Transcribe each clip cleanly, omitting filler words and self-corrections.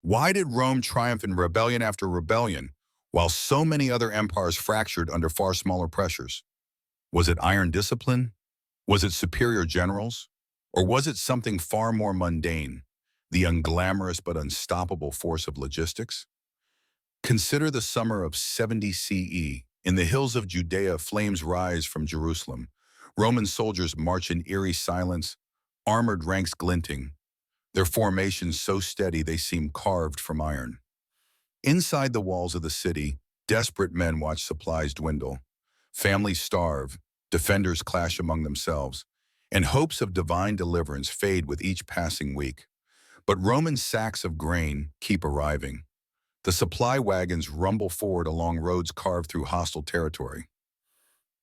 Why did Rome triumph in rebellion after rebellion, while so many other empires fractured under far smaller pressures? Was it iron discipline? Was it superior generals? Or was it something far more mundane, the unglamorous but unstoppable force of logistics? Consider the summer of 70 CE. In the hills of Judea, flames rise from Jerusalem. Roman soldiers march in eerie silence, armored ranks glinting, their formations so steady they seem carved from iron. Inside the walls of the city, desperate men watch supplies dwindle. Families starve, defenders clash among themselves, and hopes of divine deliverance fade with each passing week. But Roman sacks of grain keep arriving. The supply wagons rumble forward along roads carved through hostile territory.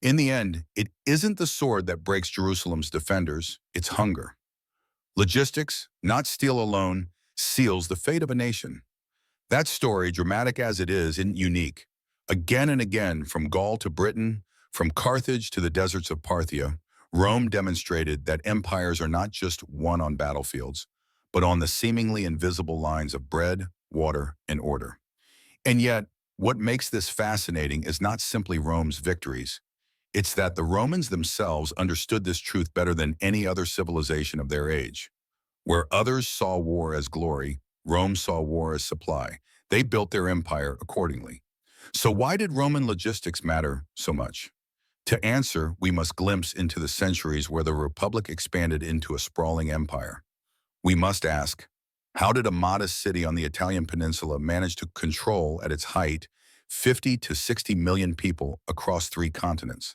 In the end, it isn't the sword that breaks Jerusalem's defenders, it's hunger. Logistics, not steel alone, seals the fate of a nation. That story, dramatic as it is, isn't unique. Again and again, from Gaul to Britain, from Carthage to the deserts of Parthia, Rome demonstrated that empires are not just won on battlefields, but on the seemingly invisible lines of bread, water, and order. And yet, what makes this fascinating is not simply Rome's victories. It's that the Romans themselves understood this truth better than any other civilization of their age. Where others saw war as glory, Rome saw war as supply. They built their empire accordingly. So why did Roman logistics matter so much? To answer, we must glimpse into the centuries where the Republic expanded into a sprawling empire. We must ask, how did a modest city on the Italian peninsula manage to control, at its height, 50 to 60 million people across 3 continents?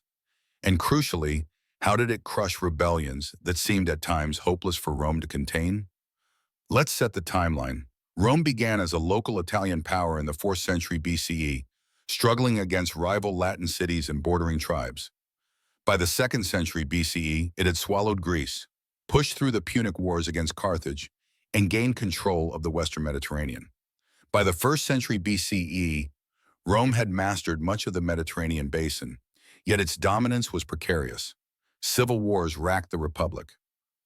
And crucially, how did it crush rebellions that seemed at times hopeless for Rome to contain? Let's set the timeline. Rome began as a local Italian power in the 4th century BCE, struggling against rival Latin cities and bordering tribes. By the 2nd century BCE, it had swallowed Greece, pushed through the Punic Wars against Carthage, and gained control of the Western Mediterranean. By the 1st century BCE, Rome had mastered much of the Mediterranean basin, yet its dominance was precarious. Civil wars racked the Republic.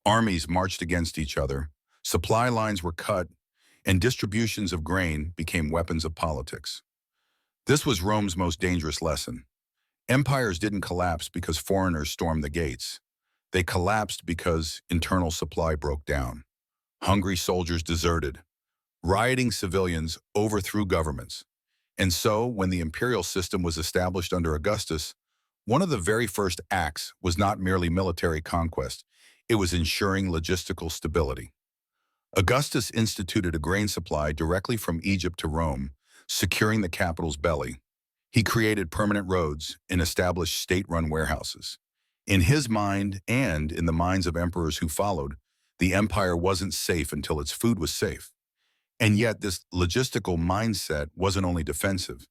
Armies marched against each other, supply lines were cut, and distributions of grain became weapons of politics. This was Rome's most dangerous lesson. Empires didn't collapse because foreigners stormed the gates. They collapsed because internal supply broke down. Hungry soldiers deserted. Rioting civilians overthrew governments. And so, when the imperial system was established under Augustus, one of the very first acts was not merely military conquest, it was ensuring logistical stability. Augustus instituted a grain supply directly from Egypt to Rome, securing the capital's belly. He created permanent roads and established state-run warehouses. In his mind, and in the minds of emperors who followed, the empire wasn't safe until its food was safe. And yet this logistical mindset wasn't only defensive,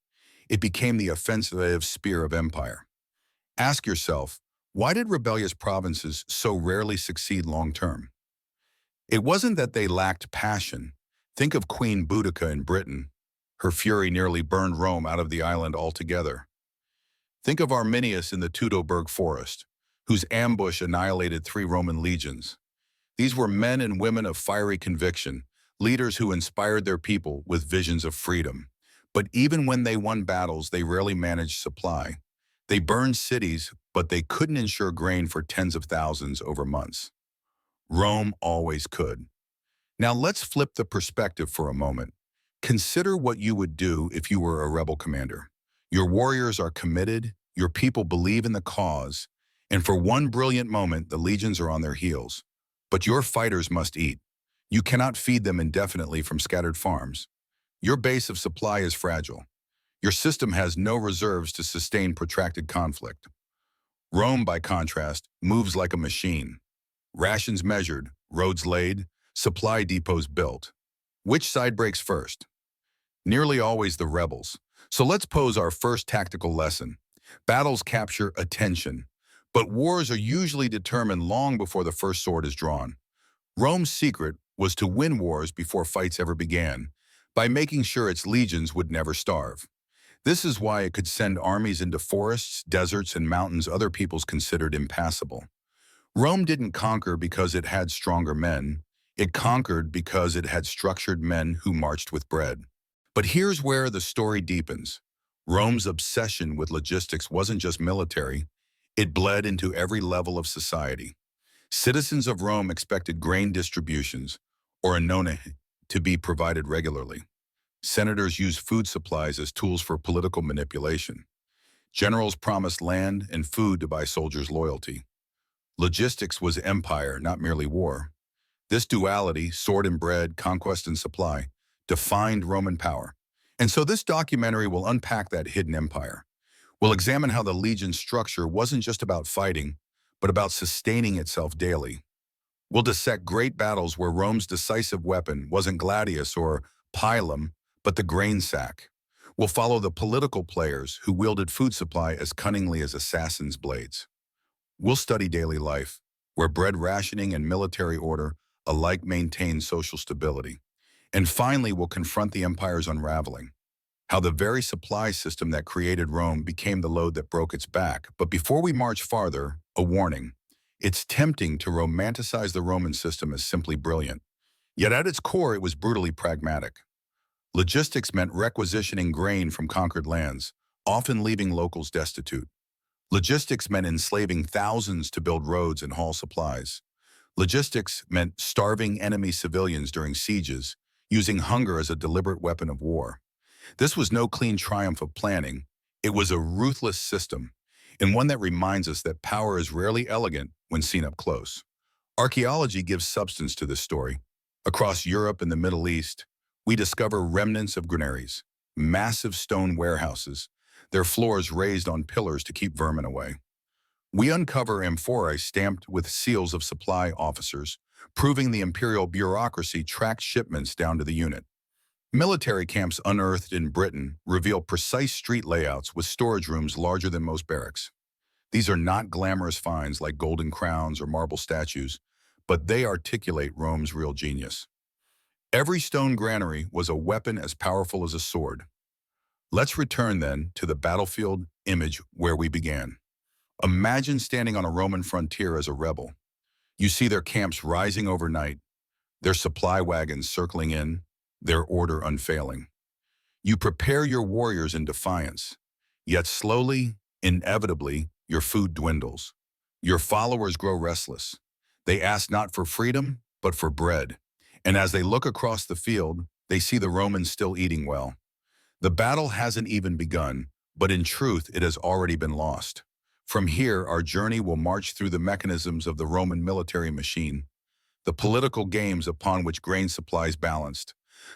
it became the offensive spear of empire. Ask yourself, why did rebellious provinces so rarely succeed long-term? It wasn't that they lacked passion. Think of Queen Boudica in Britain. Her fury nearly burned Rome out of the island altogether. Think of Arminius in the Teutoburg forest, whose ambush annihilated 3 Roman legions. These were men and women of fiery conviction, leaders who inspired their people with visions of freedom. But even when they won battles, they rarely managed supply. They burned cities, but they couldn't ensure grain for tens of thousands over months. Rome always could. Now let's flip the perspective for a moment. Consider what you would do if you were a rebel commander. Your warriors are committed, your people believe in the cause, and for one brilliant moment, the legions are on their heels. But your fighters must eat. You cannot feed them indefinitely from scattered farms. Your base of supply is fragile. Your system has no reserves to sustain protracted conflict. Rome, by contrast, moves like a machine. Rations measured, roads laid, supply depots built. Which side breaks first? Nearly always the rebels. So let's pose our first tactical lesson. Battles capture attention, but wars are usually determined long before the first sword is drawn. Rome's secret was to win wars before fights ever began, by making sure its legions would never starve. This is why it could send armies into forests, deserts, and mountains other peoples considered impassable. Rome didn't conquer because it had stronger men. It conquered because it had structured men who marched with bread. But here's where the story deepens. Rome's obsession with logistics wasn't just military, it bled into every level of society. Citizens of Rome expected grain distributions, or annona, to be provided regularly. Senators used food supplies as tools for political manipulation. Generals promised land and food to buy soldiers' loyalty. Logistics was empire, not merely war. This duality, sword and bread, conquest and supply, defined Roman power. And so this documentary will unpack that hidden empire. We'll examine how the legion's structure wasn't just about fighting, but about sustaining itself daily. We'll dissect great battles where Rome's decisive weapon wasn't gladius or pilum, but the grain sack. We'll follow the political players who wielded food supply as cunningly as assassins' blades. We'll study daily life, where bread rationing and military order alike maintain social stability. And finally, we'll confront the empire's unraveling, how the very supply system that created Rome became the load that broke its back. But before we march farther, a warning. It's tempting to romanticize the Roman system as simply brilliant. Yet at its core, it was brutally pragmatic. Logistics meant requisitioning grain from conquered lands, often leaving locals destitute. Logistics meant enslaving thousands to build roads and haul supplies. Logistics meant starving enemy civilians during sieges, using hunger as a deliberate weapon of war. This was no clean triumph of planning. It was a ruthless system, and one that reminds us that power is rarely elegant when seen up close. Archaeology gives substance to this story. Across Europe and the Middle East, we discover remnants of granaries, massive stone warehouses, their floors raised on pillars to keep vermin away. We uncover amphorae stamped with seals of supply officers, proving the imperial bureaucracy tracked shipments down to the unit. Military camps unearthed in Britain reveal precise street layouts with storage rooms larger than most barracks. These are not glamorous finds like golden crowns or marble statues, but they articulate Rome's real genius. Every stone granary was a weapon as powerful as a sword. Let's return then to the battlefield image where we began. Imagine standing on a Roman frontier as a rebel. You see their camps rising overnight, their supply wagons circling in, their order unfailing. You prepare your warriors in defiance, yet slowly, inevitably, your food dwindles. Your followers grow restless. They ask not for freedom, but for bread. And as they look across the field, they see the Romans still eating well. The battle hasn't even begun, but in truth, it has already been lost. From here, our journey will march through the mechanisms of the Roman military machine, the political games upon which grain supplies balanced,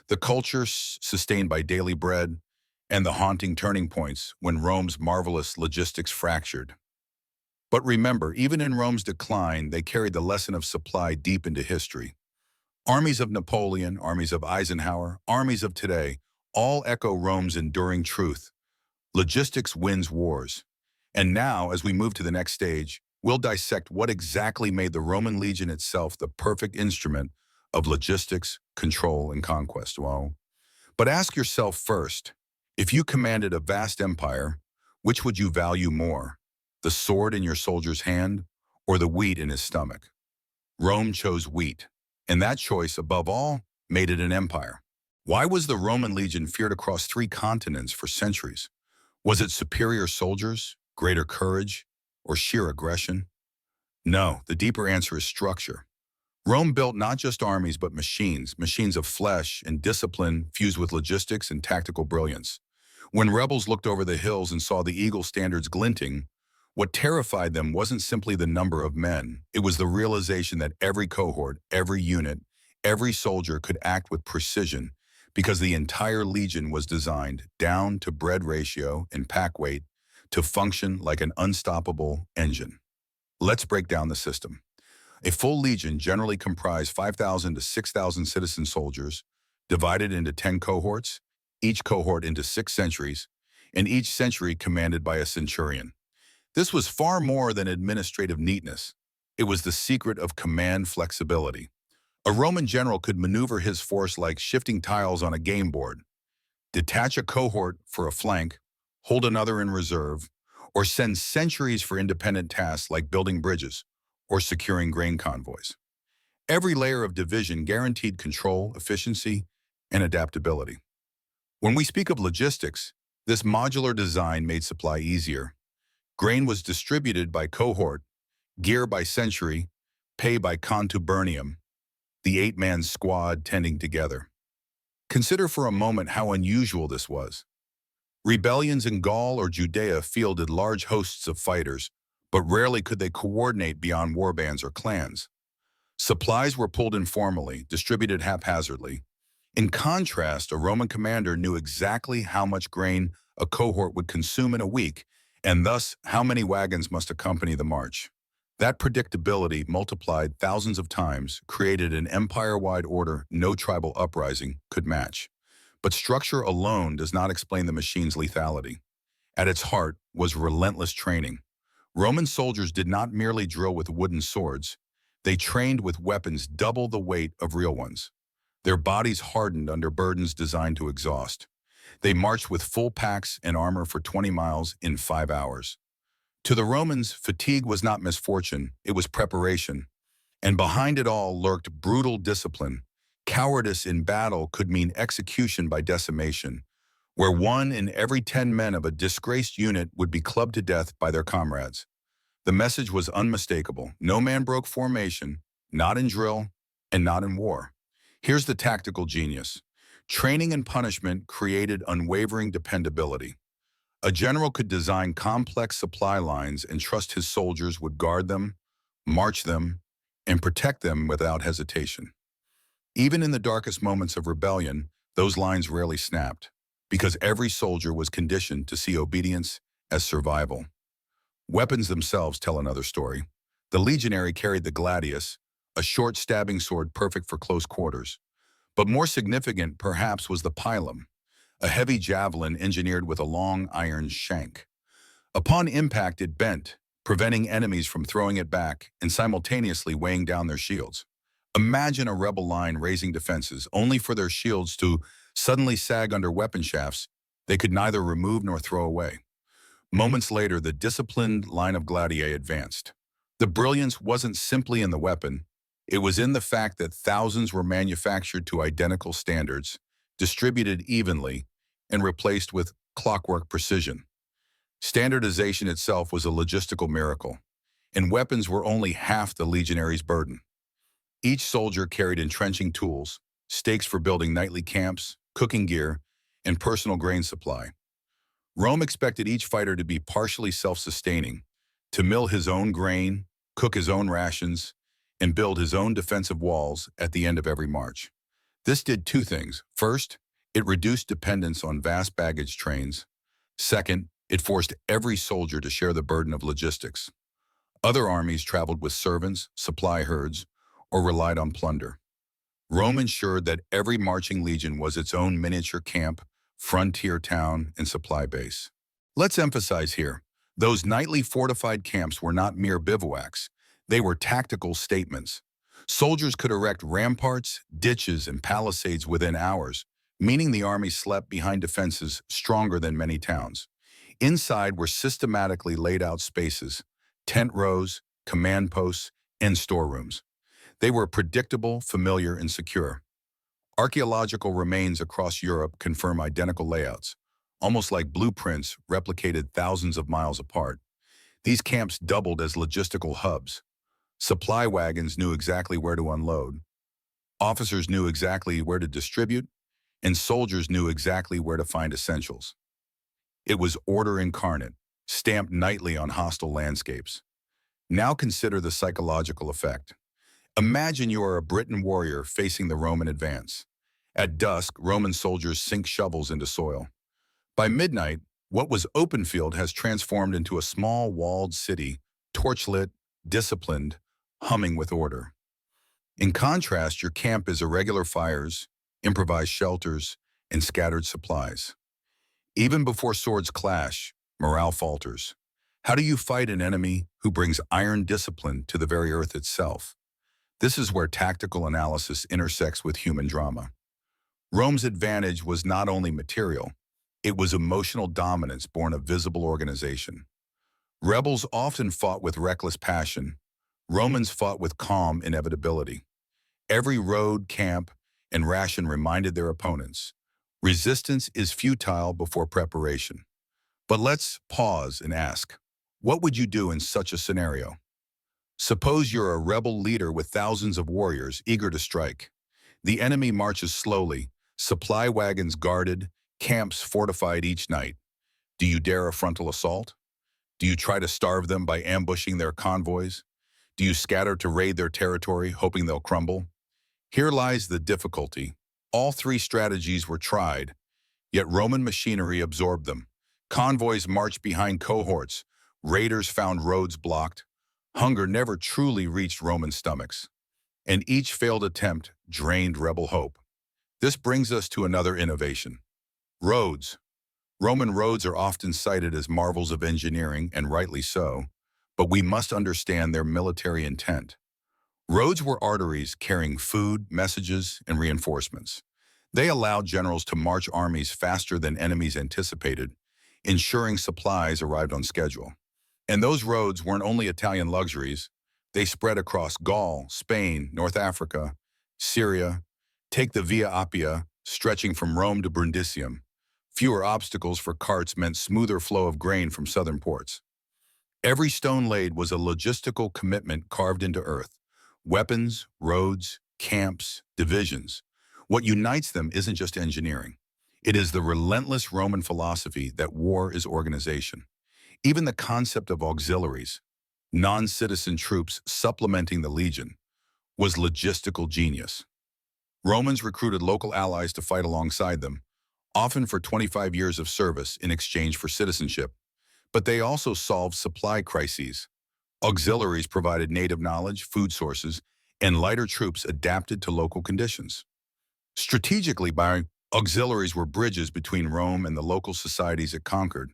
the culture sustained by daily bread, and the haunting turning points when Rome's marvelous logistics fractured. But remember, even in Rome's decline, they carried the lesson of supply deep into history. Armies of Napoleon, armies of Eisenhower, armies of today, all echo Rome's enduring truth. Logistics wins wars. And now, as we move to the next stage, we'll dissect what exactly made the Roman legion itself the perfect instrument of logistics, control, and conquest. Well, but ask yourself first, if you commanded a vast empire, which would you value more? The sword in your soldier's hand or the wheat in his stomach? Rome chose wheat, and that choice, above all, made it an empire. Why was the Roman legion feared across 3 continents for centuries? Was it superior soldiers, greater courage, or sheer aggression? No, the deeper answer is structure. Rome built not just armies but machines, machines of flesh and discipline fused with logistics and tactical brilliance. When rebels looked over the hills and saw the eagle standards glinting, what terrified them wasn't simply the number of men. It was the realization that every cohort, every unit, every soldier could act with precision because the entire legion was designed, down to bread ratio and pack weight, to function like an unstoppable engine. Let's break down the system. A full legion generally comprised 5,000 to 6,000 citizen soldiers, divided into 10 cohorts, each cohort into 6 centuries, and each century commanded by a centurion. This was far more than administrative neatness. It was the secret of command flexibility. A Roman general could maneuver his force like shifting tiles on a game board, detach a cohort for a flank, hold another in reserve, or send centuries for independent tasks like building bridges or securing grain convoys. Every layer of division guaranteed control, efficiency, and adaptability. When we speak of logistics, this modular design made supply easier. Grain was distributed by cohort, gear by century, pay by contubernium, the eight-man squad tending together. Consider for a moment how unusual this was. Rebellions in Gaul or Judea fielded large hosts of fighters, but rarely could they coordinate beyond warbands or clans. Supplies were pulled informally, distributed haphazardly. In contrast, a Roman commander knew exactly how much grain a cohort would consume in a week, and thus how many wagons must accompany the march. That predictability, multiplied thousands of times, created an empire-wide order no tribal uprising could match. But structure alone does not explain the machine's lethality. At its heart was relentless training. Roman soldiers did not merely drill with wooden swords. They trained with weapons double the weight of real ones. Their bodies hardened under burdens designed to exhaust. They marched with full packs and armor for 20 miles in 5 hours. To the Romans, fatigue was not misfortune, it was preparation. And behind it all lurked brutal discipline. Cowardice in battle could mean execution by decimation, where 1 in every 10 men of a disgraced unit would be clubbed to death by their comrades. The message was unmistakable. No man broke formation, not in drill, and not in war. Here's the tactical genius. Training and punishment created unwavering dependability. A general could design complex supply lines and trust his soldiers would guard them, march them, and protect them without hesitation. Even in the darkest moments of rebellion, those lines rarely snapped, because every soldier was conditioned to see obedience as survival. Weapons themselves tell another story. The legionary carried the gladius, a short stabbing sword perfect for close quarters. But more significant, perhaps, was the pilum, a heavy javelin engineered with a long iron shank. Upon impact, it bent, preventing enemies from throwing it back and simultaneously weighing down their shields. Imagine a rebel line raising defenses, only for their shields to suddenly sag under weapon shafts they could neither remove nor throw away. Moments later, the disciplined line of gladiae advanced. The brilliance wasn't simply in the weapon, it was in the fact that thousands were manufactured to identical standards, distributed evenly, and replaced with clockwork precision. Standardization itself was a logistical miracle, and weapons were only half the legionary's burden. Each soldier carried entrenching tools, stakes for building nightly camps, cooking gear, and personal grain supply. Rome expected each fighter to be partially self-sustaining, to mill his own grain, cook his own rations, and build his own defensive walls at the end of every march. This did 2 things. First, it reduced dependence on vast baggage trains. Second, it forced every soldier to share the burden of logistics. Other armies traveled with servants, supply herds, or relied on plunder. Rome ensured that every marching legion was its own miniature camp, frontier town, and supply base. Let's emphasize here, those nightly fortified camps were not mere bivouacs. They were tactical statements. Soldiers could erect ramparts, ditches, and palisades within hours, meaning the army slept behind defenses stronger than many towns. Inside were systematically laid out spaces, tent rows, command posts, and storerooms. They were predictable, familiar, and secure. Archaeological remains across Europe confirm identical layouts, almost like blueprints replicated thousands of miles apart. These camps doubled as logistical hubs. Supply wagons knew exactly where to unload. Officers knew exactly where to distribute, and soldiers knew exactly where to find essentials. It was order incarnate, stamped nightly on hostile landscapes. Now consider the psychological effect. Imagine you are a Briton warrior facing the Roman advance. At dusk, Roman soldiers sink shovels into soil. By midnight, what was open field has transformed into a small walled city, torchlit, disciplined, humming with order. In contrast, your camp is irregular fires, improvised shelters, and scattered supplies. Even before swords clash, morale falters. How do you fight an enemy who brings iron discipline to the very earth itself? This is where tactical analysis intersects with human drama. Rome's advantage was not only material, it was emotional dominance born of visible organization. Rebels often fought with reckless passion. Romans fought with calm inevitability. Every road, camp, and ration reminded their opponents, resistance is futile before preparation. But let's pause and ask, what would you do in such a scenario? Suppose you're a rebel leader with thousands of warriors eager to strike. The enemy marches slowly, supply wagons guarded, camps fortified each night. Do you dare a frontal assault? Do you try to starve them by ambushing their convoys? Do you scatter to raid their territory, hoping they'll crumble? Here lies the difficulty. All three strategies were tried, yet Roman machinery absorbed them. Convoys marched behind cohorts. Raiders found roads blocked. Hunger never truly reached Roman stomachs, and each failed attempt drained rebel hope. This brings us to another innovation. Roads. Roman roads are often cited as marvels of engineering, and rightly so, but we must understand their military intent. Roads were arteries carrying food, messages, and reinforcements. They allowed generals to march armies faster than enemies anticipated, ensuring supplies arrived on schedule. And those roads weren't only Italian luxuries. They spread across Gaul, Spain, North Africa, Syria. Take the Via Appia, stretching from Rome to Brundisium. Fewer obstacles for carts meant smoother flow of grain from southern ports. Every stone laid was a logistical commitment carved into earth. Weapons, roads, camps, divisions. What unites them isn't just engineering. It is the relentless Roman philosophy that war is organization. Even the concept of auxiliaries, non-citizen troops supplementing the legion, was logistical genius. Romans recruited local allies to fight alongside them, often for 25 years of service in exchange for citizenship. But they also solved supply crises. Auxiliaries provided native knowledge, food sources, and lighter troops adapted to local conditions. Strategically, auxiliaries were bridges between Rome and the local societies it conquered.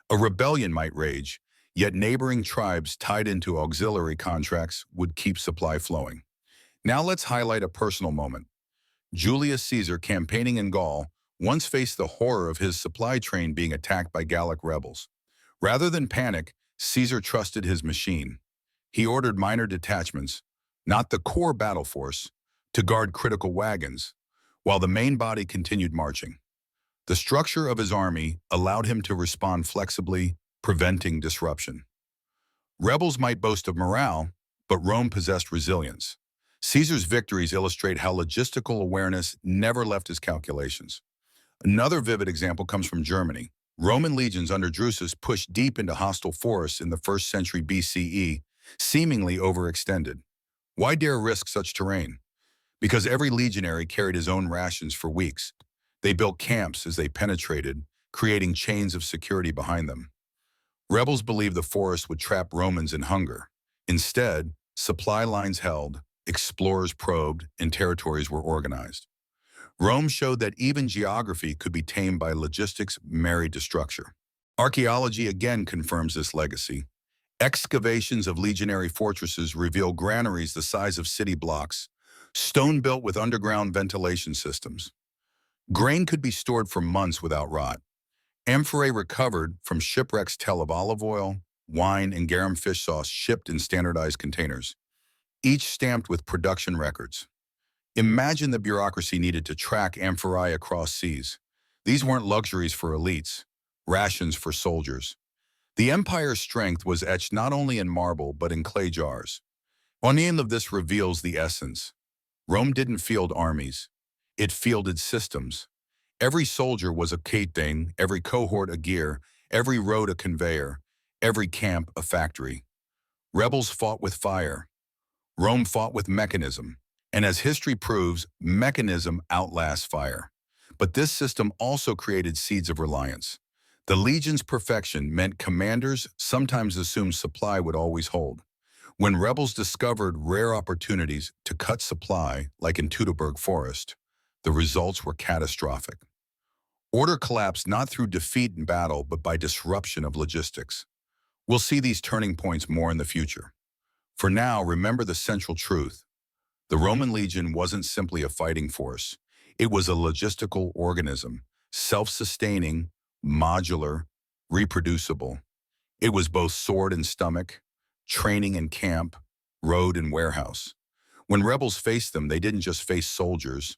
A rebellion might rage, yet neighboring tribes tied into auxiliary contracts would keep supply flowing. Now let's highlight a personal moment. Julius Caesar, campaigning in Gaul, once faced the horror of his supply train being attacked by Gallic rebels. Rather than panic, Caesar trusted his machine. He ordered minor detachments, not the core battle force, to guard critical wagons, while the main body continued marching. The structure of his army allowed him to respond flexibly, preventing disruption. Rebels might boast of morale, but Rome possessed resilience. Caesar's victories illustrate how logistical awareness never left his calculations. Another vivid example comes from Germany. Roman legions under Drusus pushed deep into hostile forests in the 1st century BCE, seemingly overextended. Why dare risk such terrain? Because every legionary carried his own rations for weeks. They built camps as they penetrated, creating chains of security behind them. Rebels believed the forest would trap Romans in hunger. Instead, supply lines held, explorers probed, and territories were organized. Rome showed that even geography could be tamed by logistics married to structure. Archaeology again confirms this legacy. Excavations of legionary fortresses reveal granaries the size of city blocks, stone built with underground ventilation systems. Grain could be stored for months without rot. Amphorae recovered from shipwrecks tell of olive oil, wine, and garum fish sauce shipped in standardized containers, each stamped with production records. Imagine the bureaucracy needed to track amphorae across seas. These weren't luxuries for elites, rations for soldiers. The empire's strength was etched not only in marble but in clay jars. One of this reveals the essence. Rome didn't field armies. It fielded systems. Every soldier was a captain, every cohort a gear, every road a conveyor, every camp a factory. Rebels fought with fire. Rome fought with mechanism. And as history proves, mechanism outlasts fire. But this system also created seeds of reliance. The legion's perfection meant commanders sometimes assumed supply would always hold. When rebels discovered rare opportunities to cut supply, like in Teutoburg Forest, the results were catastrophic. Order collapsed not through defeat in battle, but by disruption of logistics. We'll see these turning points more in the future. For now, remember the central truth. The Roman legion wasn't simply a fighting force. It was a logistical organism, self-sustaining, modular, reproducible. It was both sword and stomach, training and camp, road and warehouse. When rebels faced them, they didn't just face soldiers,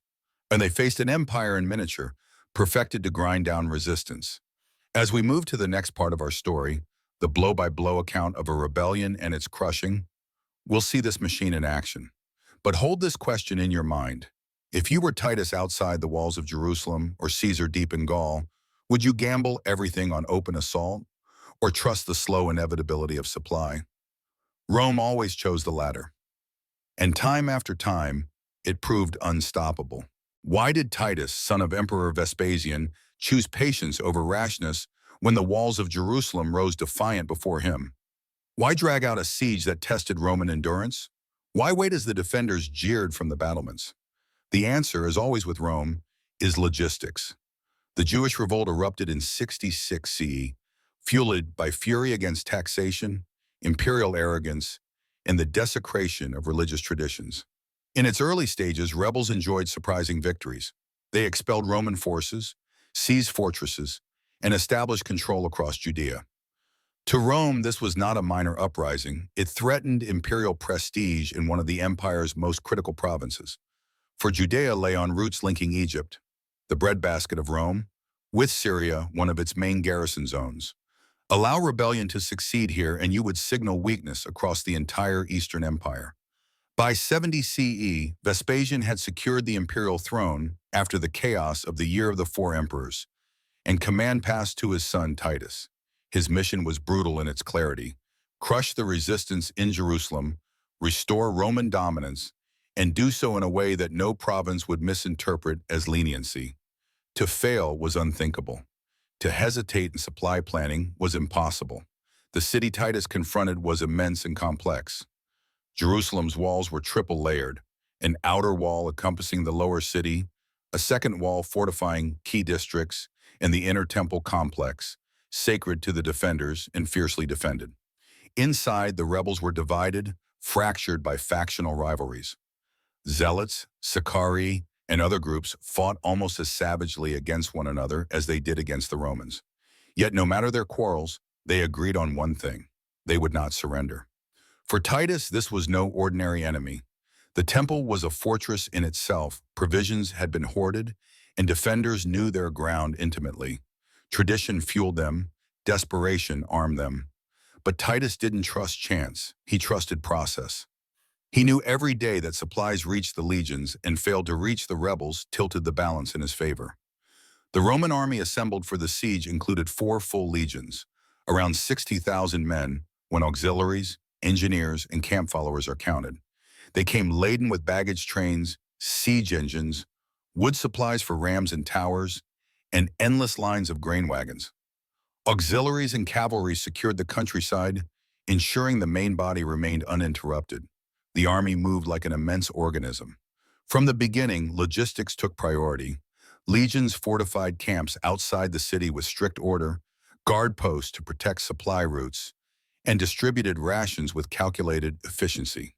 and they faced an empire in miniature, perfected to grind down resistance. As we move to the next part of our story, the blow-by-blow account of a rebellion and its crushing, we'll see this machine in action. But hold this question in your mind. If you were Titus outside the walls of Jerusalem or Caesar deep in Gaul, would you gamble everything on open assault or trust the slow inevitability of supply? Rome always chose the latter. And time after time, it proved unstoppable. Why did Titus, son of Emperor Vespasian, choose patience over rashness when the walls of Jerusalem rose defiant before him? Why drag out a siege that tested Roman endurance? Why wait as the defenders jeered from the battlements? The answer, as always with Rome, is logistics. The Jewish revolt erupted in 66 CE, fueled by fury against taxation, imperial arrogance, and the desecration of religious traditions. In its early stages, rebels enjoyed surprising victories. They expelled Roman forces, seized fortresses, and established control across Judea. To Rome, this was not a minor uprising. It threatened imperial prestige in one of the empire's most critical provinces. For Judea lay on routes linking Egypt, the breadbasket of Rome, with Syria, one of its main garrison zones. Allow rebellion to succeed here and you would signal weakness across the entire Eastern Empire. By 70 CE, Vespasian had secured the imperial throne after the chaos of the Year of the Four Emperors, and command passed to his son Titus. His mission was brutal in its clarity: crush the resistance in Jerusalem, restore Roman dominance, and do so in a way that no province would misinterpret as leniency. To fail was unthinkable. To hesitate in supply planning was impossible. The city Titus confronted was immense and complex. Jerusalem's walls were triple-layered: an outer wall encompassing the lower city, a second wall fortifying key districts, and the inner temple complex, sacred to the defenders and fiercely defended. Inside, the rebels were divided, fractured by factional rivalries. Zealots, Sicarii, and other groups fought almost as savagely against one another as they did against the Romans. Yet no matter their quarrels, they agreed on one thing: they would not surrender. For Titus, this was no ordinary enemy. The temple was a fortress in itself, provisions had been hoarded, and defenders knew their ground intimately. Tradition fueled them, desperation armed them. But Titus didn't trust chance, he trusted process. He knew every day that supplies reached the legions and failed to reach the rebels tilted the balance in his favor. The Roman army assembled for the siege included 4 full legions, around 60,000 men, when auxiliaries, engineers, and camp followers are counted. They came laden with baggage trains, siege engines, wood supplies for rams and towers, and endless lines of grain wagons. Auxiliaries and cavalry secured the countryside, ensuring the main body remained uninterrupted. The army moved like an immense organism. From the beginning, logistics took priority. Legions fortified camps outside the city with strict order, guard posts to protect supply routes, and distributed rations with calculated efficiency.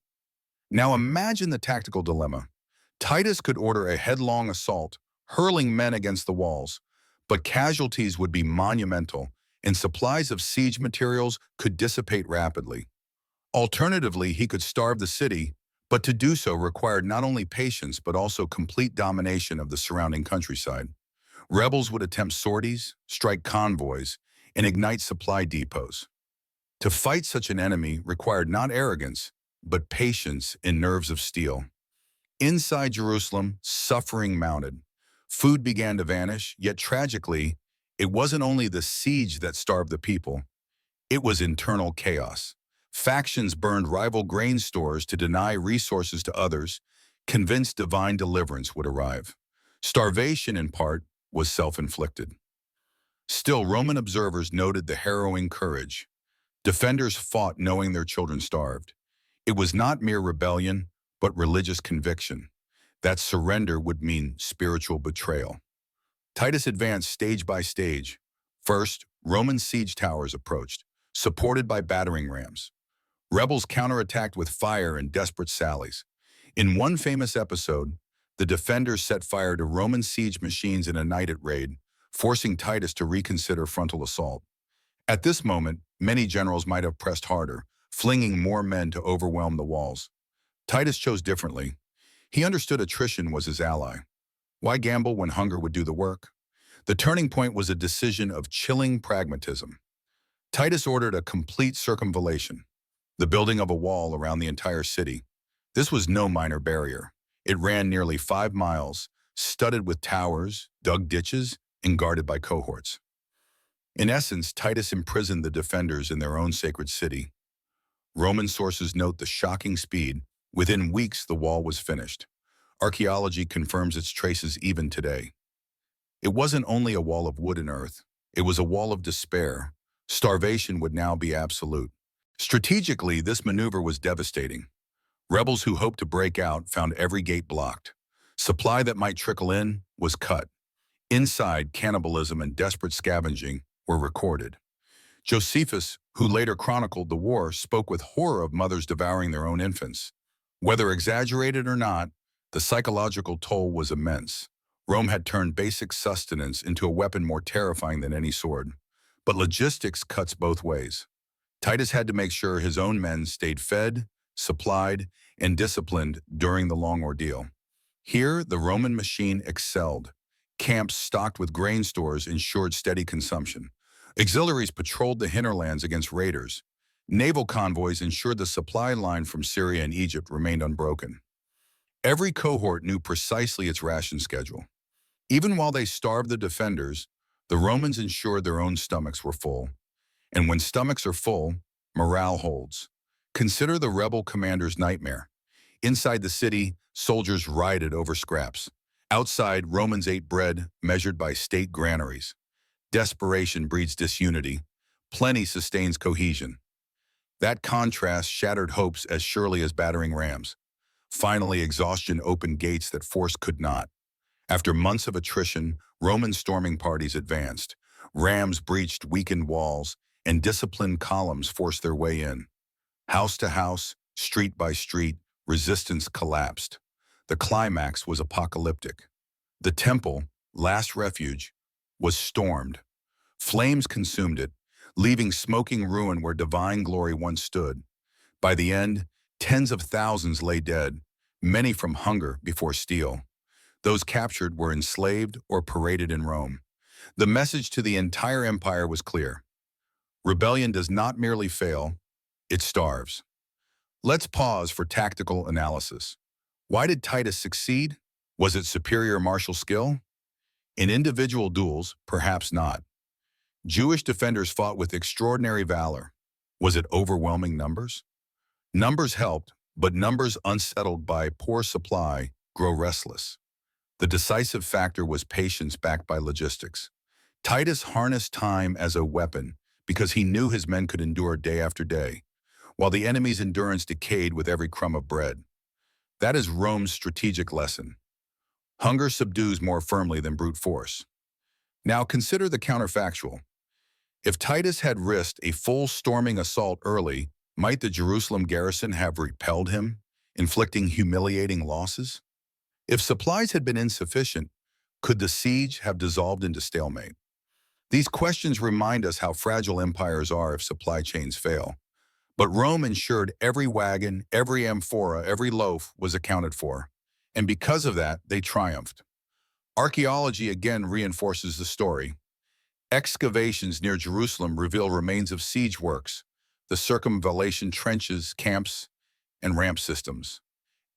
Now imagine the tactical dilemma. Titus could order a headlong assault, hurling men against the walls, but casualties would be monumental, and supplies of siege materials could dissipate rapidly. Alternatively, he could starve the city, but to do so required not only patience but also complete domination of the surrounding countryside. Rebels would attempt sorties, strike convoys, and ignite supply depots. To fight such an enemy required not arrogance, but patience and nerves of steel. Inside Jerusalem, suffering mounted. Food began to vanish, yet tragically, it wasn't only the siege that starved the people, it was internal chaos. Factions burned rival grain stores to deny resources to others, convinced divine deliverance would arrive. Starvation, in part, was self-inflicted. Still, Roman observers noted the harrowing courage. Defenders fought knowing their children starved. It was not mere rebellion, but religious conviction. That surrender would mean spiritual betrayal. Titus advanced stage by stage. First, Roman siege towers approached, supported by battering rams. Rebels counterattacked with fire and desperate sallies. In one famous episode, the defenders set fire to Roman siege machines in a night raid, forcing Titus to reconsider frontal assault. At this moment, many generals might have pressed harder, flinging more men to overwhelm the walls. Titus chose differently. He understood attrition was his ally. Why gamble when hunger would do the work? The turning point was a decision of chilling pragmatism. Titus ordered a complete circumvallation, the building of a wall around the entire city. This was no minor barrier. It ran nearly 5 miles, studded with towers, dug ditches, and guarded by cohorts. In essence, Titus imprisoned the defenders in their own sacred city. Roman sources note the shocking speed. Within weeks, the wall was finished. Archaeology confirms its traces even today. It wasn't only a wall of wood and earth. It was a wall of despair. Starvation would now be absolute. Strategically, this maneuver was devastating. Rebels who hoped to break out found every gate blocked. Supply that might trickle in was cut. Inside, cannibalism and desperate scavenging were recorded. Josephus, who later chronicled the war, spoke with horror of mothers devouring their own infants. Whether exaggerated or not, the psychological toll was immense. Rome had turned basic sustenance into a weapon more terrifying than any sword. But logistics cuts both ways. Titus had to make sure his own men stayed fed, supplied, and disciplined during the long ordeal. Here, the Roman machine excelled. Camps stocked with grain stores ensured steady consumption. Auxiliaries patrolled the hinterlands against raiders. Naval convoys ensured the supply line from Syria and Egypt remained unbroken. Every cohort knew precisely its ration schedule. Even while they starved the defenders, the Romans ensured their own stomachs were full. And when stomachs are full, morale holds. Consider the rebel commander's nightmare. Inside the city, soldiers rioted over scraps. Outside, Romans ate bread measured by state granaries. Desperation breeds disunity. Plenty sustains cohesion. That contrast shattered hopes as surely as battering rams. Finally, exhaustion opened gates that force could not. After months of attrition, Roman storming parties advanced. Rams breached weakened walls, and disciplined columns forced their way in. House to house, street by street, resistance collapsed. The climax was apocalyptic. The temple, last refuge, was stormed. Flames consumed it, leaving smoking ruin where divine glory once stood. By the end, tens of thousands lay dead, many from hunger before steel. Those captured were enslaved or paraded in Rome. The message to the entire empire was clear. Rebellion does not merely fail, it starves. Let's pause for tactical analysis. Why did Titus succeed? Was it superior martial skill? In individual duels, perhaps not. Jewish defenders fought with extraordinary valor. Was it overwhelming numbers? Numbers helped, but numbers unsettled by poor supply grow restless. The decisive factor was patience backed by logistics. Titus harnessed time as a weapon because he knew his men could endure day after day, while the enemy's endurance decayed with every crumb of bread. That is Rome's strategic lesson. Hunger subdues more firmly than brute force. Now consider the counterfactual. If Titus had risked a full storming assault early, might the Jerusalem garrison have repelled him, inflicting humiliating losses? If supplies had been insufficient, could the siege have dissolved into stalemate? These questions remind us how fragile empires are if supply chains fail. But Rome ensured every wagon, every amphora, every loaf was accounted for. And because of that, they triumphed. Archaeology again reinforces the story. Excavations near Jerusalem reveal remains of siege works, the circumvallation trenches, camps, and ramp systems.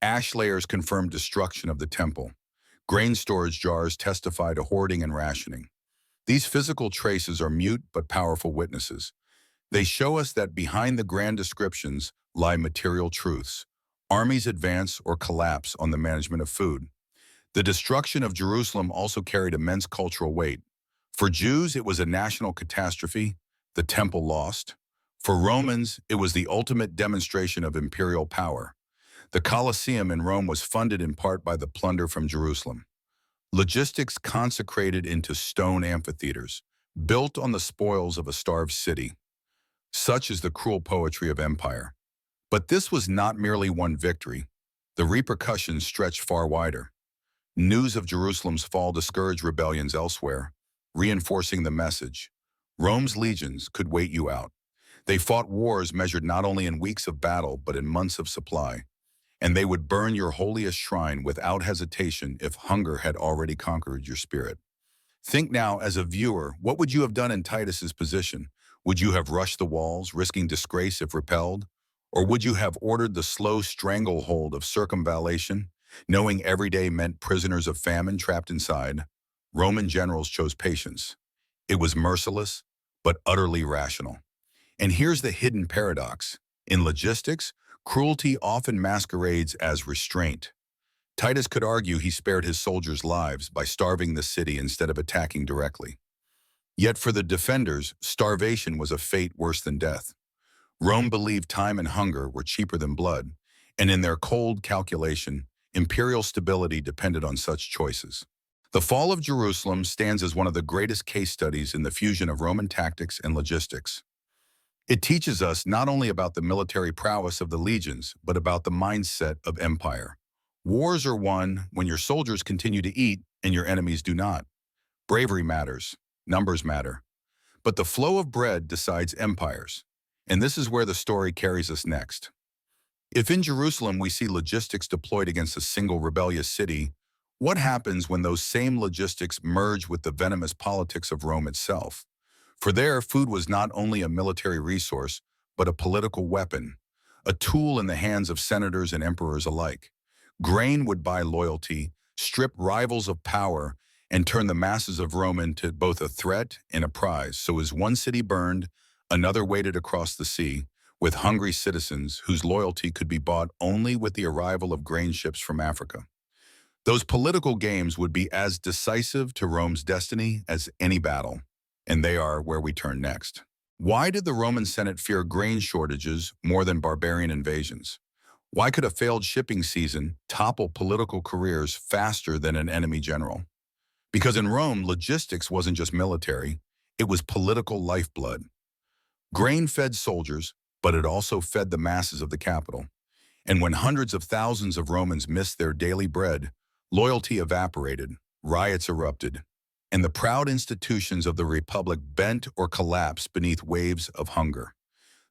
Ash layers confirm destruction of the temple. Grain storage jars testify to hoarding and rationing. These physical traces are mute but powerful witnesses. They show us that behind the grand descriptions lie material truths. Armies advance or collapse on the management of food. The destruction of Jerusalem also carried immense cultural weight. For Jews, it was a national catastrophe, the temple lost. For Romans, it was the ultimate demonstration of imperial power. The Colosseum in Rome was funded in part by the plunder from Jerusalem. Logistics consecrated into stone amphitheaters, built on the spoils of a starved city. Such is the cruel poetry of empire. But this was not merely one victory. The repercussions stretched far wider. News of Jerusalem's fall discouraged rebellions elsewhere, reinforcing the message. Rome's legions could wait you out. They fought wars measured not only in weeks of battle, but in months of supply. and they would burn your holiest shrine without hesitation if hunger had already conquered your spirit. Think now, as a viewer, what would you have done in Titus's position? Would you have rushed the walls, risking disgrace if repelled? Or would you have ordered the slow stranglehold of circumvallation, knowing every day meant prisoners of famine trapped inside? Roman generals chose patience. It was merciless, but utterly rational. And here's the hidden paradox. In logistics, cruelty often masquerades as restraint. Titus could argue he spared his soldiers' lives by starving the city instead of attacking directly. Yet for the defenders, starvation was a fate worse than death. Rome believed time and hunger were cheaper than blood, and in their cold calculation, imperial stability depended on such choices. The fall of Jerusalem stands as one of the greatest case studies in the fusion of Roman tactics and logistics. It teaches us not only about the military prowess of the legions, but about the mindset of empire. Wars are won when your soldiers continue to eat and your enemies do not. Bravery matters, numbers matter, but the flow of bread decides empires. And this is where the story carries us next. If in Jerusalem we see logistics deployed against a single rebellious city, what happens when those same logistics merge with the venomous politics of Rome itself? For there, food was not only a military resource, but a political weapon, a tool in the hands of senators and emperors alike. Grain would buy loyalty, strip rivals of power, and turn the masses of Rome into both a threat and a prize. So as one city burned, another waited across the sea, with hungry citizens whose loyalty could be bought only with the arrival of grain ships from Africa. Those political games would be as decisive to Rome's destiny as any battle, and they are where we turn next. Why did the Roman Senate fear grain shortages more than barbarian invasions? Why could a failed shipping season topple political careers faster than an enemy general? Because in Rome, logistics wasn't just military, it was political lifeblood. Grain fed soldiers, but it also fed the masses of the capital. And when hundreds of thousands of Romans missed their daily bread, loyalty evaporated, riots erupted, and the proud institutions of the Republic bent or collapsed beneath waves of hunger.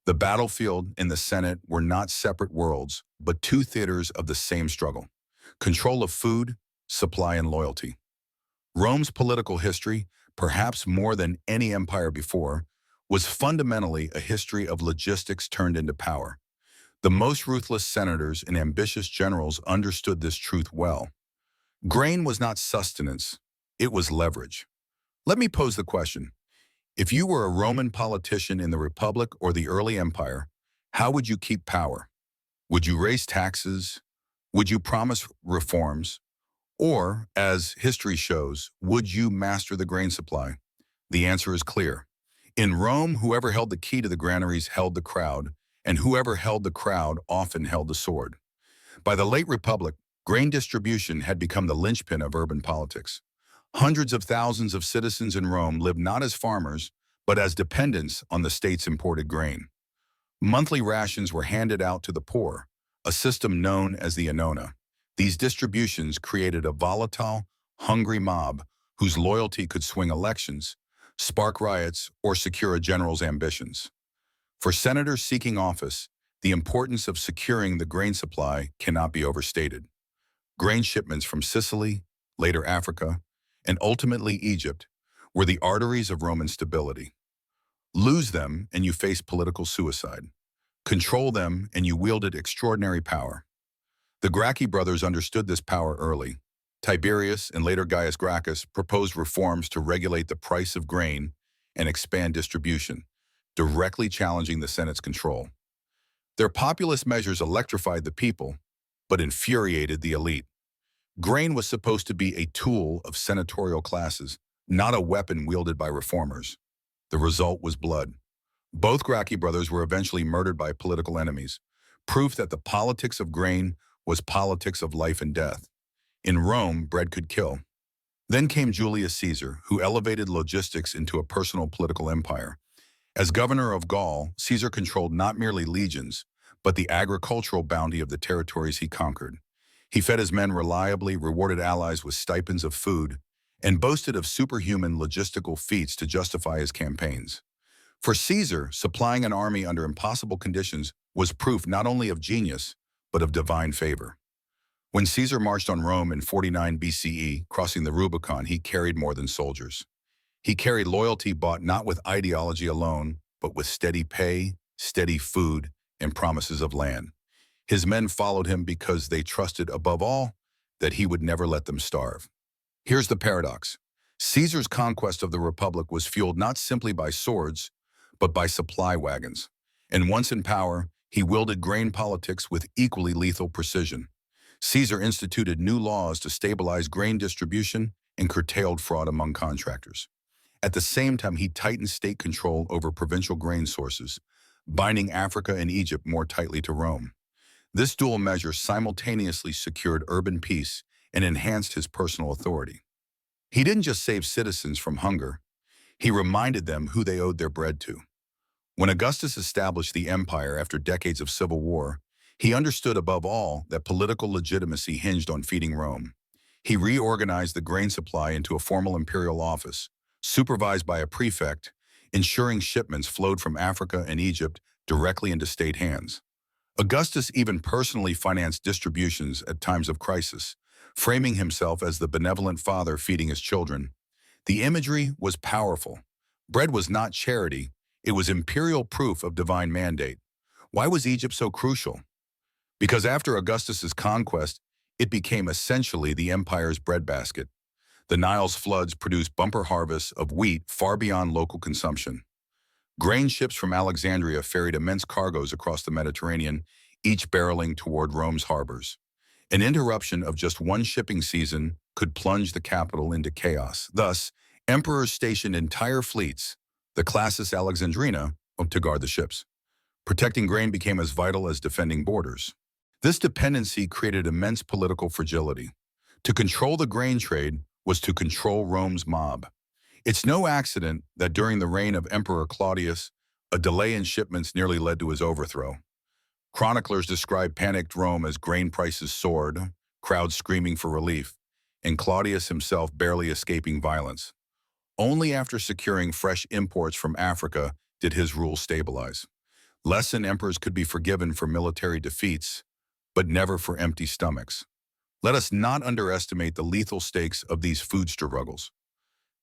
The battlefield and the Senate were not separate worlds, but two theaters of the same struggle: control of food, supply, and loyalty. Rome's political history, perhaps more than any empire before, was fundamentally a history of logistics turned into power. The most ruthless senators and ambitious generals understood this truth well. Grain was not sustenance, it was leverage. Let me pose the question. If you were a Roman politician in the Republic or the early empire, how would you keep power? Would you raise taxes? Would you promise reforms? Or, as history shows, would you master the grain supply? The answer is clear. In Rome, whoever held the key to the granaries held the crowd, and whoever held the crowd often held the sword. By the late Republic, grain distribution had become the linchpin of urban politics. Hundreds of thousands of citizens in Rome lived not as farmers, but as dependents on the state's imported grain. Monthly rations were handed out to the poor, a system known as the annona. These distributions created a volatile, hungry mob whose loyalty could swing elections, spark riots, or secure a general's ambitions. For senators seeking office, the importance of securing the grain supply cannot be overstated. Grain shipments from Sicily, later Africa, and ultimately Egypt were the arteries of Roman stability. Lose them and you faced political suicide. Control them and you wielded extraordinary power. The Gracchi brothers understood this power early. Tiberius and later Gaius Gracchus proposed reforms to regulate the price of grain and expand distribution, directly challenging the Senate's control. Their populist measures electrified the people, but infuriated the elite. Grain was supposed to be a tool of senatorial classes, not a weapon wielded by reformers. The result was blood. Both Gracchi brothers were eventually murdered by political enemies, proof that the politics of grain was politics of life and death. In Rome, bread could kill. Then came Julius Caesar, who elevated logistics into a personal political empire. As governor of Gaul, Caesar controlled not merely legions, but the agricultural bounty of the territories he conquered. He fed his men reliably, rewarded allies with stipends of food, and boasted of superhuman logistical feats to justify his campaigns. For Caesar, supplying an army under impossible conditions was proof not only of genius, but of divine favor. When Caesar marched on Rome in 49 BCE, crossing the Rubicon, he carried more than soldiers. He carried loyalty bought not with ideology alone, but with steady pay, steady food, and promises of land. His men followed him because they trusted above all that he would never let them starve. Here's the paradox. Caesar's conquest of the Republic was fueled not simply by swords, but by supply wagons. And once in power, he wielded grain politics with equally lethal precision. Caesar instituted new laws to stabilize grain distribution and curtailed fraud among contractors. At the same time, he tightened state control over provincial grain sources, binding Africa and Egypt more tightly to Rome. This dual measure simultaneously secured urban peace and enhanced his personal authority. He didn't just save citizens from hunger, he reminded them who they owed their bread to. When Augustus established the empire after decades of civil war, he understood above all that political legitimacy hinged on feeding Rome. He reorganized the grain supply into a formal imperial office, supervised by a prefect, ensuring shipments flowed from Africa and Egypt directly into state hands. Augustus even personally financed distributions at times of crisis, framing himself as the benevolent father feeding his children. The imagery was powerful. Bread was not charity, it was imperial proof of divine mandate. Why was Egypt so crucial? Because after Augustus's conquest, it became essentially the empire's breadbasket. The Nile's floods produced bumper harvests of wheat far beyond local consumption. Grain ships from Alexandria ferried immense cargoes across the Mediterranean, each barreling toward Rome's harbors. An interruption of just one shipping season could plunge the capital into chaos. Thus, emperors stationed entire fleets, the classis Alexandrina, to guard the ships. Protecting grain became as vital as defending borders. This dependency created immense political fragility. To control the grain trade was to control Rome's mob. It's no accident that during the reign of Emperor Claudius, a delay in shipments nearly led to his overthrow. Chroniclers describe panicked Rome as grain prices soared, crowds screaming for relief, and Claudius himself barely escaping violence. Only after securing fresh imports from Africa did his rule stabilize. Lesson emperors could be forgiven for military defeats, but never for empty stomachs. Let us not underestimate the lethal stakes of these food struggles.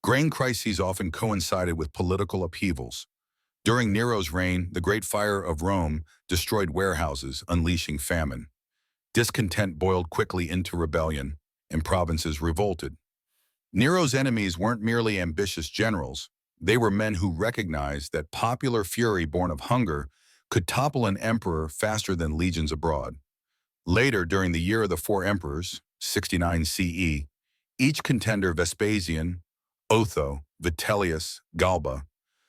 Grain crises often coincided with political upheavals. During Nero's reign, the Great Fire of Rome destroyed warehouses, unleashing famine. Discontent boiled quickly into rebellion, and provinces revolted. Nero's enemies weren't merely ambitious generals. They were men who recognized that popular fury born of hunger could topple an emperor faster than legions abroad. Later, during the Year of the Four Emperors, 69 CE, each contender Vespasian, Otho, Vitellius, Galba,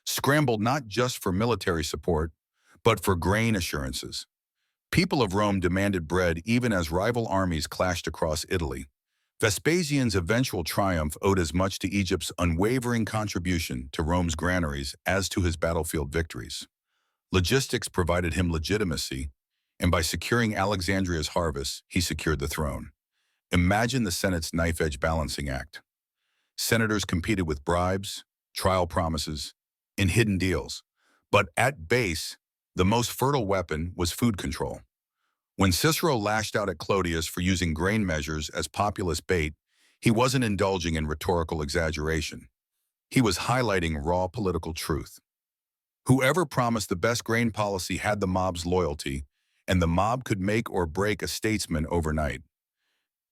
scrambled not just for military support, but for grain assurances. People of Rome demanded bread even as rival armies clashed across Italy. Vespasian's eventual triumph owed as much to Egypt's unwavering contribution to Rome's granaries as to his battlefield victories. Logistics provided him legitimacy, and by securing Alexandria's harvests, he secured the throne. Imagine the Senate's knife-edge balancing act. Senators competed with bribes, trial promises, and hidden deals. But at base, the most fertile weapon was food control. When Cicero lashed out at Clodius for using grain measures as populist bait, he wasn't indulging in rhetorical exaggeration. He was highlighting raw political truth. Whoever promised the best grain policy had the mob's loyalty, and the mob could make or break a statesman overnight.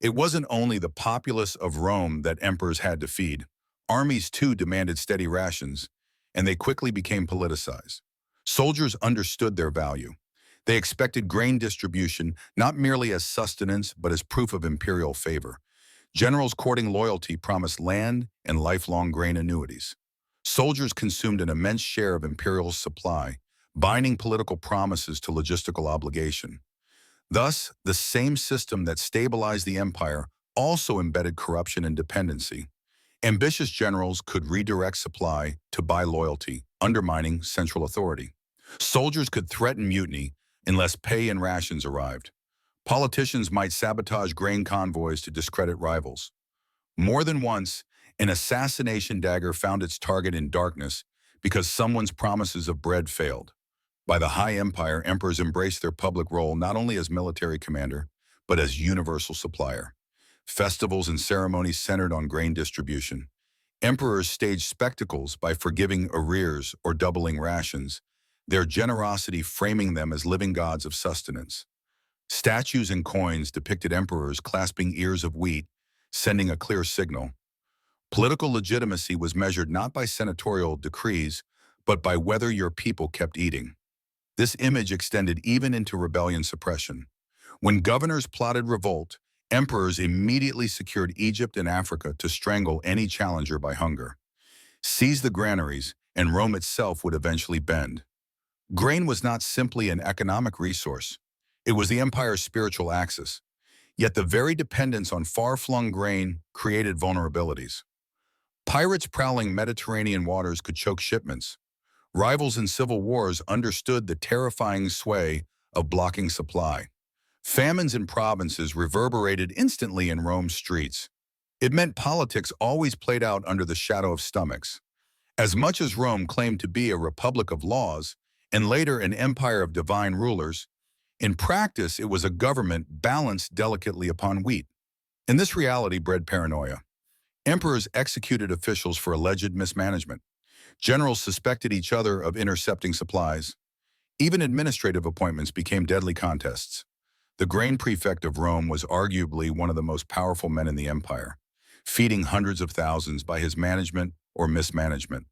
It wasn't only the populace of Rome that emperors had to feed. Armies too demanded steady rations, and they quickly became politicized. Soldiers understood their value. They expected grain distribution not merely as sustenance, but as proof of imperial favor. Generals courting loyalty promised land and lifelong grain annuities. Soldiers consumed an immense share of imperial supply, binding political promises to logistical obligation. Thus, the same system that stabilized the empire also embedded corruption and dependency. Ambitious generals could redirect supply to buy loyalty, undermining central authority. Soldiers could threaten mutiny unless pay and rations arrived. Politicians might sabotage grain convoys to discredit rivals. More than once, an assassination dagger found its target in darkness because someone's promises of bread failed. By the High Empire, emperors embraced their public role not only as military commander, but as universal supplier. Festivals and ceremonies centered on grain distribution. Emperors staged spectacles by forgiving arrears or doubling rations, their generosity framing them as living gods of sustenance. Statues and coins depicted emperors clasping ears of wheat, sending a clear signal. Political legitimacy was measured not by senatorial decrees, but by whether your people kept eating. This image extended even into rebellion suppression. When governors plotted revolt, emperors immediately secured Egypt and Africa to strangle any challenger by hunger. Seize the granaries, and Rome itself would eventually bend. Grain was not simply an economic resource. It was the empire's spiritual axis. Yet the very dependence on far-flung grain created vulnerabilities. Pirates prowling Mediterranean waters could choke shipments. Rivals in civil wars understood the terrifying sway of blocking supply. Famines in provinces reverberated instantly in Rome's streets. It meant politics always played out under the shadow of stomachs. As much as Rome claimed to be a republic of laws, and later an empire of divine rulers, in practice it was a government balanced delicately upon wheat. And this reality bred paranoia. Emperors executed officials for alleged mismanagement. Generals suspected each other of intercepting supplies. Even administrative appointments became deadly contests. The grain prefect of Rome was arguably one of the most powerful men in the empire, feeding hundreds of thousands by his management or mismanagement.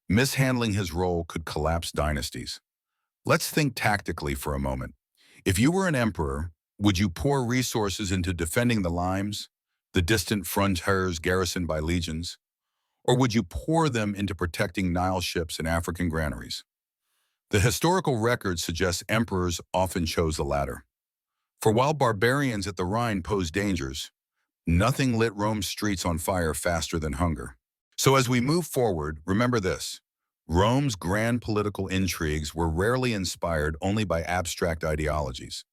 Mishandling his role could collapse dynasties. Let's think tactically for a moment. If you were an emperor, would you pour resources into defending the limes, the distant frontiers garrisoned by legions? Or would you pour them into protecting Nile ships and African granaries? The historical record suggests emperors often chose the latter. For while barbarians at the Rhine posed dangers, nothing lit Rome's streets on fire faster than hunger. So as we move forward, remember this. Rome's grand political intrigues were rarely inspired only by abstract ideologies.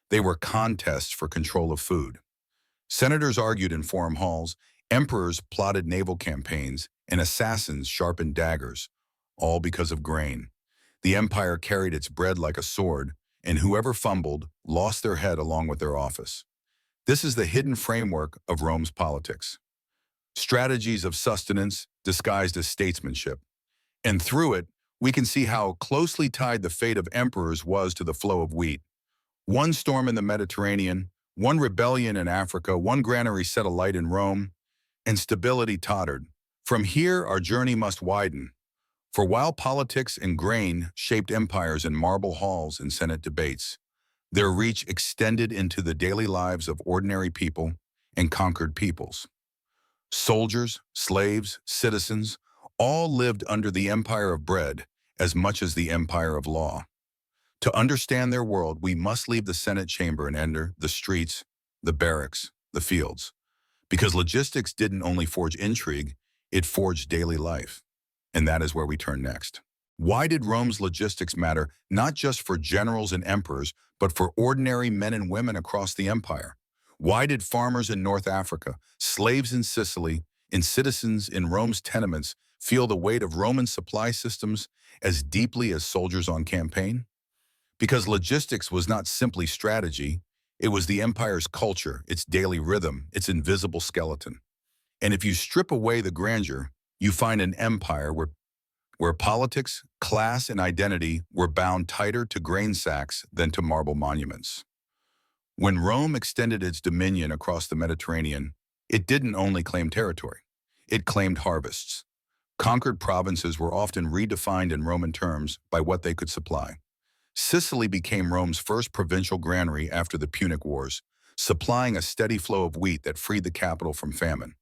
They were contests for control of food. Senators argued in forum halls, emperors plotted naval campaigns, and assassins sharpened daggers, all because of grain. The empire carried its bread like a sword, and whoever fumbled lost their head along with their office. This is the hidden framework of Rome's politics. Strategies of sustenance disguised as statesmanship. And through it, we can see how closely tied the fate of emperors was to the flow of wheat. One storm in the Mediterranean, one rebellion in Africa, one granary set alight in Rome, and stability tottered. From here, our journey must widen. For while politics and grain shaped empires in marble halls and Senate debates, their reach extended into the daily lives of ordinary people and conquered peoples. Soldiers, slaves, citizens, all lived under the empire of bread as much as the empire of law. To understand their world, we must leave the Senate chamber and enter the streets, the barracks, the fields. Because logistics didn't only forge intrigue, it forged daily life. And that is where we turn next. Why did Rome's logistics matter not just for generals and emperors, but for ordinary men and women across the empire? Why did farmers in North Africa, slaves in Sicily, and citizens in Rome's tenements feel the weight of Roman supply systems as deeply as soldiers on campaign? Because logistics was not simply strategy, it was the empire's culture, its daily rhythm, its invisible skeleton. And if you strip away the grandeur, you find an empire where politics, class, and identity were bound tighter to grain sacks than to marble monuments. When Rome extended its dominion across the Mediterranean, it didn't only claim territory. It claimed harvests. Conquered provinces were often redefined in Roman terms by what they could supply. Sicily became Rome's first provincial granary after the Punic Wars, supplying a steady flow of wheat that freed the capital from famine.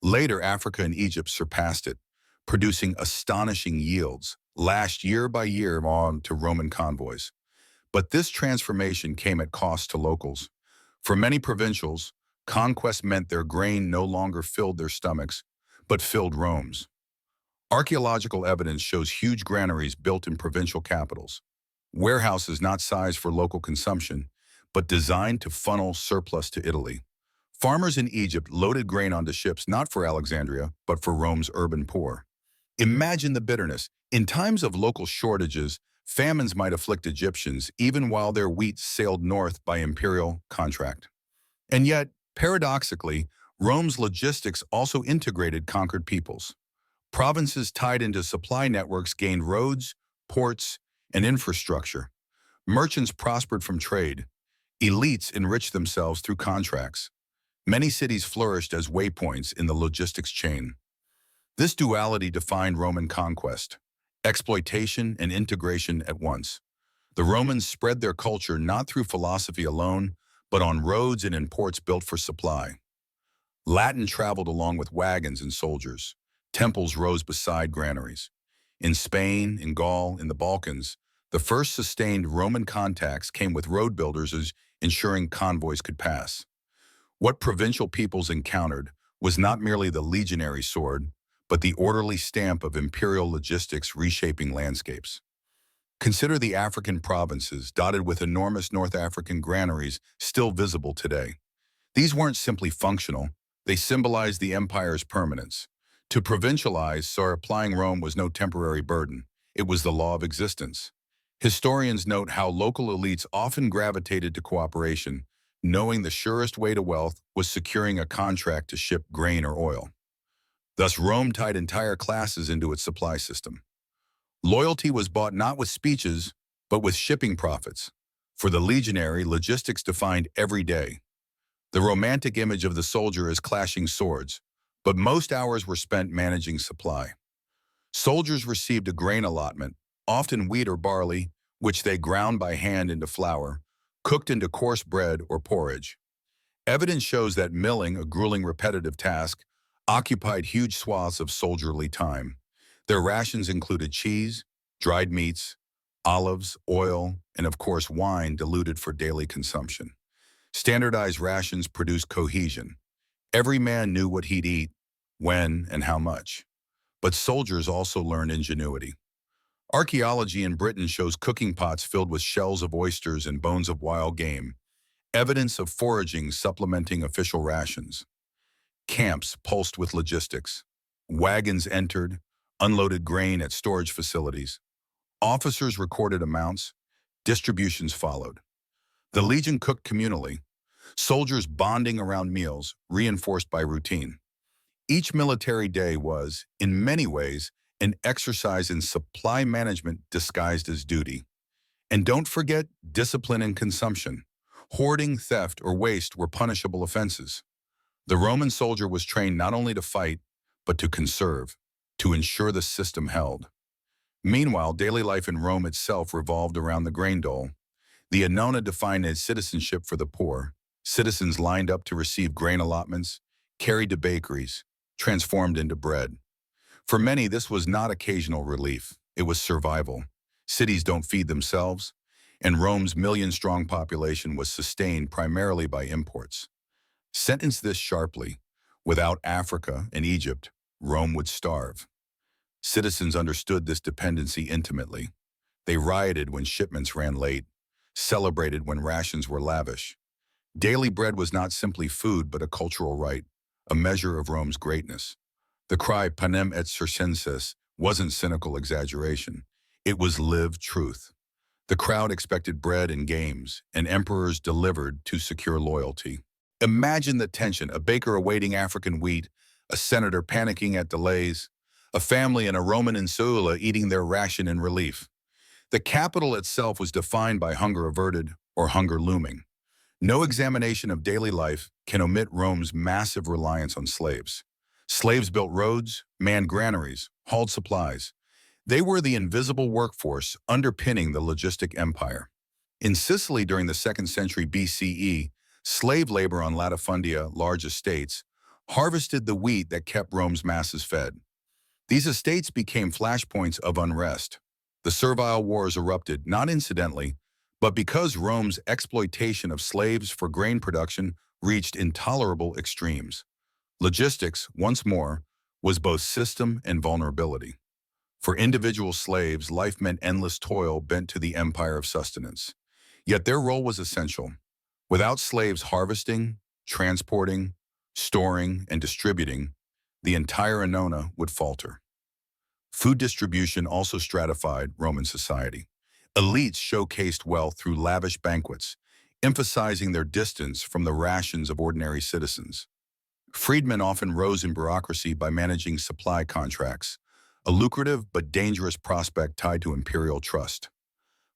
Later, Africa and Egypt surpassed it, producing astonishing yields, lashed year by year on to Roman convoys. But this transformation came at cost to locals. For many provincials, conquest meant their grain no longer filled their stomachs, but filled Rome's. Archaeological evidence shows huge granaries built in provincial capitals, warehouses not sized for local consumption, but designed to funnel surplus to Italy. Farmers in Egypt loaded grain onto ships not for Alexandria, but for Rome's urban poor. Imagine the bitterness. In times of local shortages, Famines might afflict Egyptians even while their wheat sailed north by imperial contract. And yet, paradoxically, Rome's logistics also integrated conquered peoples. Provinces tied into supply networks gained roads, ports, and infrastructure. Merchants prospered from trade. Elites enriched themselves through contracts. Many cities flourished as waypoints in the logistics chain. This duality defined Roman conquest, exploitation and integration at once. The Romans spread their culture not through philosophy alone, but on roads and in ports built for supply. Latin traveled along with wagons and soldiers. Temples rose beside granaries. In Spain, in Gaul, in the Balkans, the first sustained Roman contacts came with road builders as ensuring convoys could pass. What provincial peoples encountered was not merely the legionary sword, but the orderly stamp of imperial logistics reshaping landscapes. Consider the African provinces dotted with enormous North African granaries still visible today. These weren't simply functional, they symbolized the empire's permanence. To provincialize, so applying Rome was no temporary burden. It was the law of existence. Historians note how local elites often gravitated to cooperation, knowing the surest way to wealth was securing a contract to ship grain or oil. Thus, Rome tied entire classes into its supply system. Loyalty was bought not with speeches, but with shipping profits. For the legionary, logistics defined every day. The romantic image of the soldier is clashing swords, but most hours were spent managing supply. Soldiers received a grain allotment, often wheat or barley, which they ground by hand into flour, cooked into coarse bread or porridge. Evidence shows that milling, a grueling repetitive task, occupied huge swaths of soldierly time. Their rations included cheese, dried meats, olives, oil, and of course wine diluted for daily consumption. Standardized rations produced cohesion. Every man knew what he'd eat, when, and how much. But soldiers also learned ingenuity. Archaeology in Britain shows cooking pots filled with shells of oysters and bones of wild game, evidence of foraging supplementing official rations. Camps pulsed with logistics. Wagons entered, unloaded grain at storage facilities. Officers recorded amounts, distributions followed. The legion cooked communally, soldiers bonding around meals, reinforced by routine. Each military day was, in many ways, an exercise in supply management disguised as duty. And don't forget discipline and consumption. Hoarding, theft, or waste were punishable offenses. The Roman soldier was trained not only to fight, but to conserve, to ensure the system held. Meanwhile, daily life in Rome itself revolved around the grain dole. The annona defined as citizenship for the poor. Citizens lined up to receive grain allotments, carried to bakeries, transformed into bread. For many, this was not occasional relief. It was survival. Cities don't feed themselves, and Rome's million-strong population was sustained primarily by imports. Sentence this sharply: without Africa and Egypt, Rome would starve. Citizens understood this dependency intimately. They rioted when shipments ran late, celebrated when rations were lavish. Daily bread was not simply food but a cultural right, a measure of Rome's greatness. The cry panem et circenses wasn't cynical exaggeration. It was lived truth. The crowd expected bread and games, and emperors delivered to secure loyalty. Imagine the tension: a baker awaiting African wheat, a senator panicking at delays, a family in a Roman insula eating their ration in relief. The capital itself was defined by hunger averted or hunger looming. No examination of daily life can omit Rome's massive reliance on slaves. Slaves built roads, manned granaries, hauled supplies. They were the invisible workforce underpinning the logistic empire. In Sicily during the 2nd century BCE, slave labor on latifundia, large estates, harvested the wheat that kept Rome's masses fed. These estates became flashpoints of unrest. The servile wars erupted, not incidentally, but because Rome's exploitation of slaves for grain production reached intolerable extremes. Logistics, once more, was both system and vulnerability. For individual slaves, life meant endless toil bent to the empire of sustenance. Yet their role was essential. Without slaves harvesting, transporting, storing, and distributing, the entire annona would falter. Food distribution also stratified Roman society. Elites showcased wealth through lavish banquets, emphasizing their distance from the rations of ordinary citizens. Freedmen often rose in bureaucracy by managing supply contracts, a lucrative but dangerous prospect tied to imperial trust.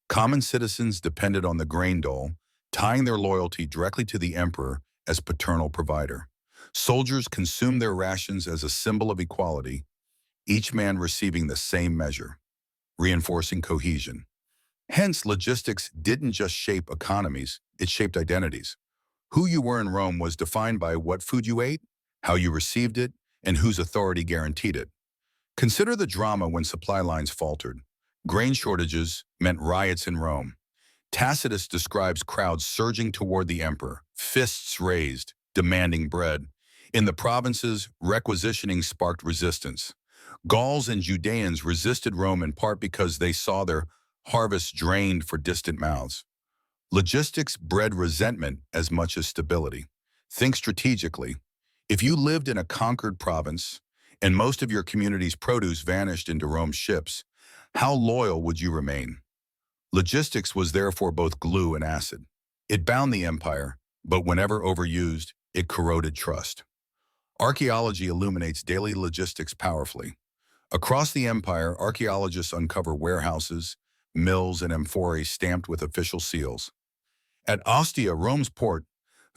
Common citizens depended on the grain dole, tying their loyalty directly to the emperor as paternal provider. Soldiers consumed their rations as a symbol of equality, each man receiving the same measure, reinforcing cohesion. Hence, logistics didn't just shape economies, it shaped identities. Who you were in Rome was defined by what food you ate, how you received it, and whose authority guaranteed it. Consider the drama when supply lines faltered. Grain shortages meant riots in Rome. Tacitus describes crowds surging toward the emperor, fists raised, demanding bread. In the provinces, requisitioning sparked resistance. Gauls and Judeans resisted Rome in part because they saw their harvests drained for distant mouths. Logistics bred resentment as much as stability. Think strategically. If you lived in a conquered province and most of your community's produce vanished into Rome's ships, how loyal would you remain? Logistics was therefore both glue and acid. It bound the empire, but whenever overused, it corroded trust. Archaeology illuminates daily logistics powerfully. Across the empire, archaeologists uncover warehouses, mills, and amphorae stamped with official seals. At Ostia, Rome's port,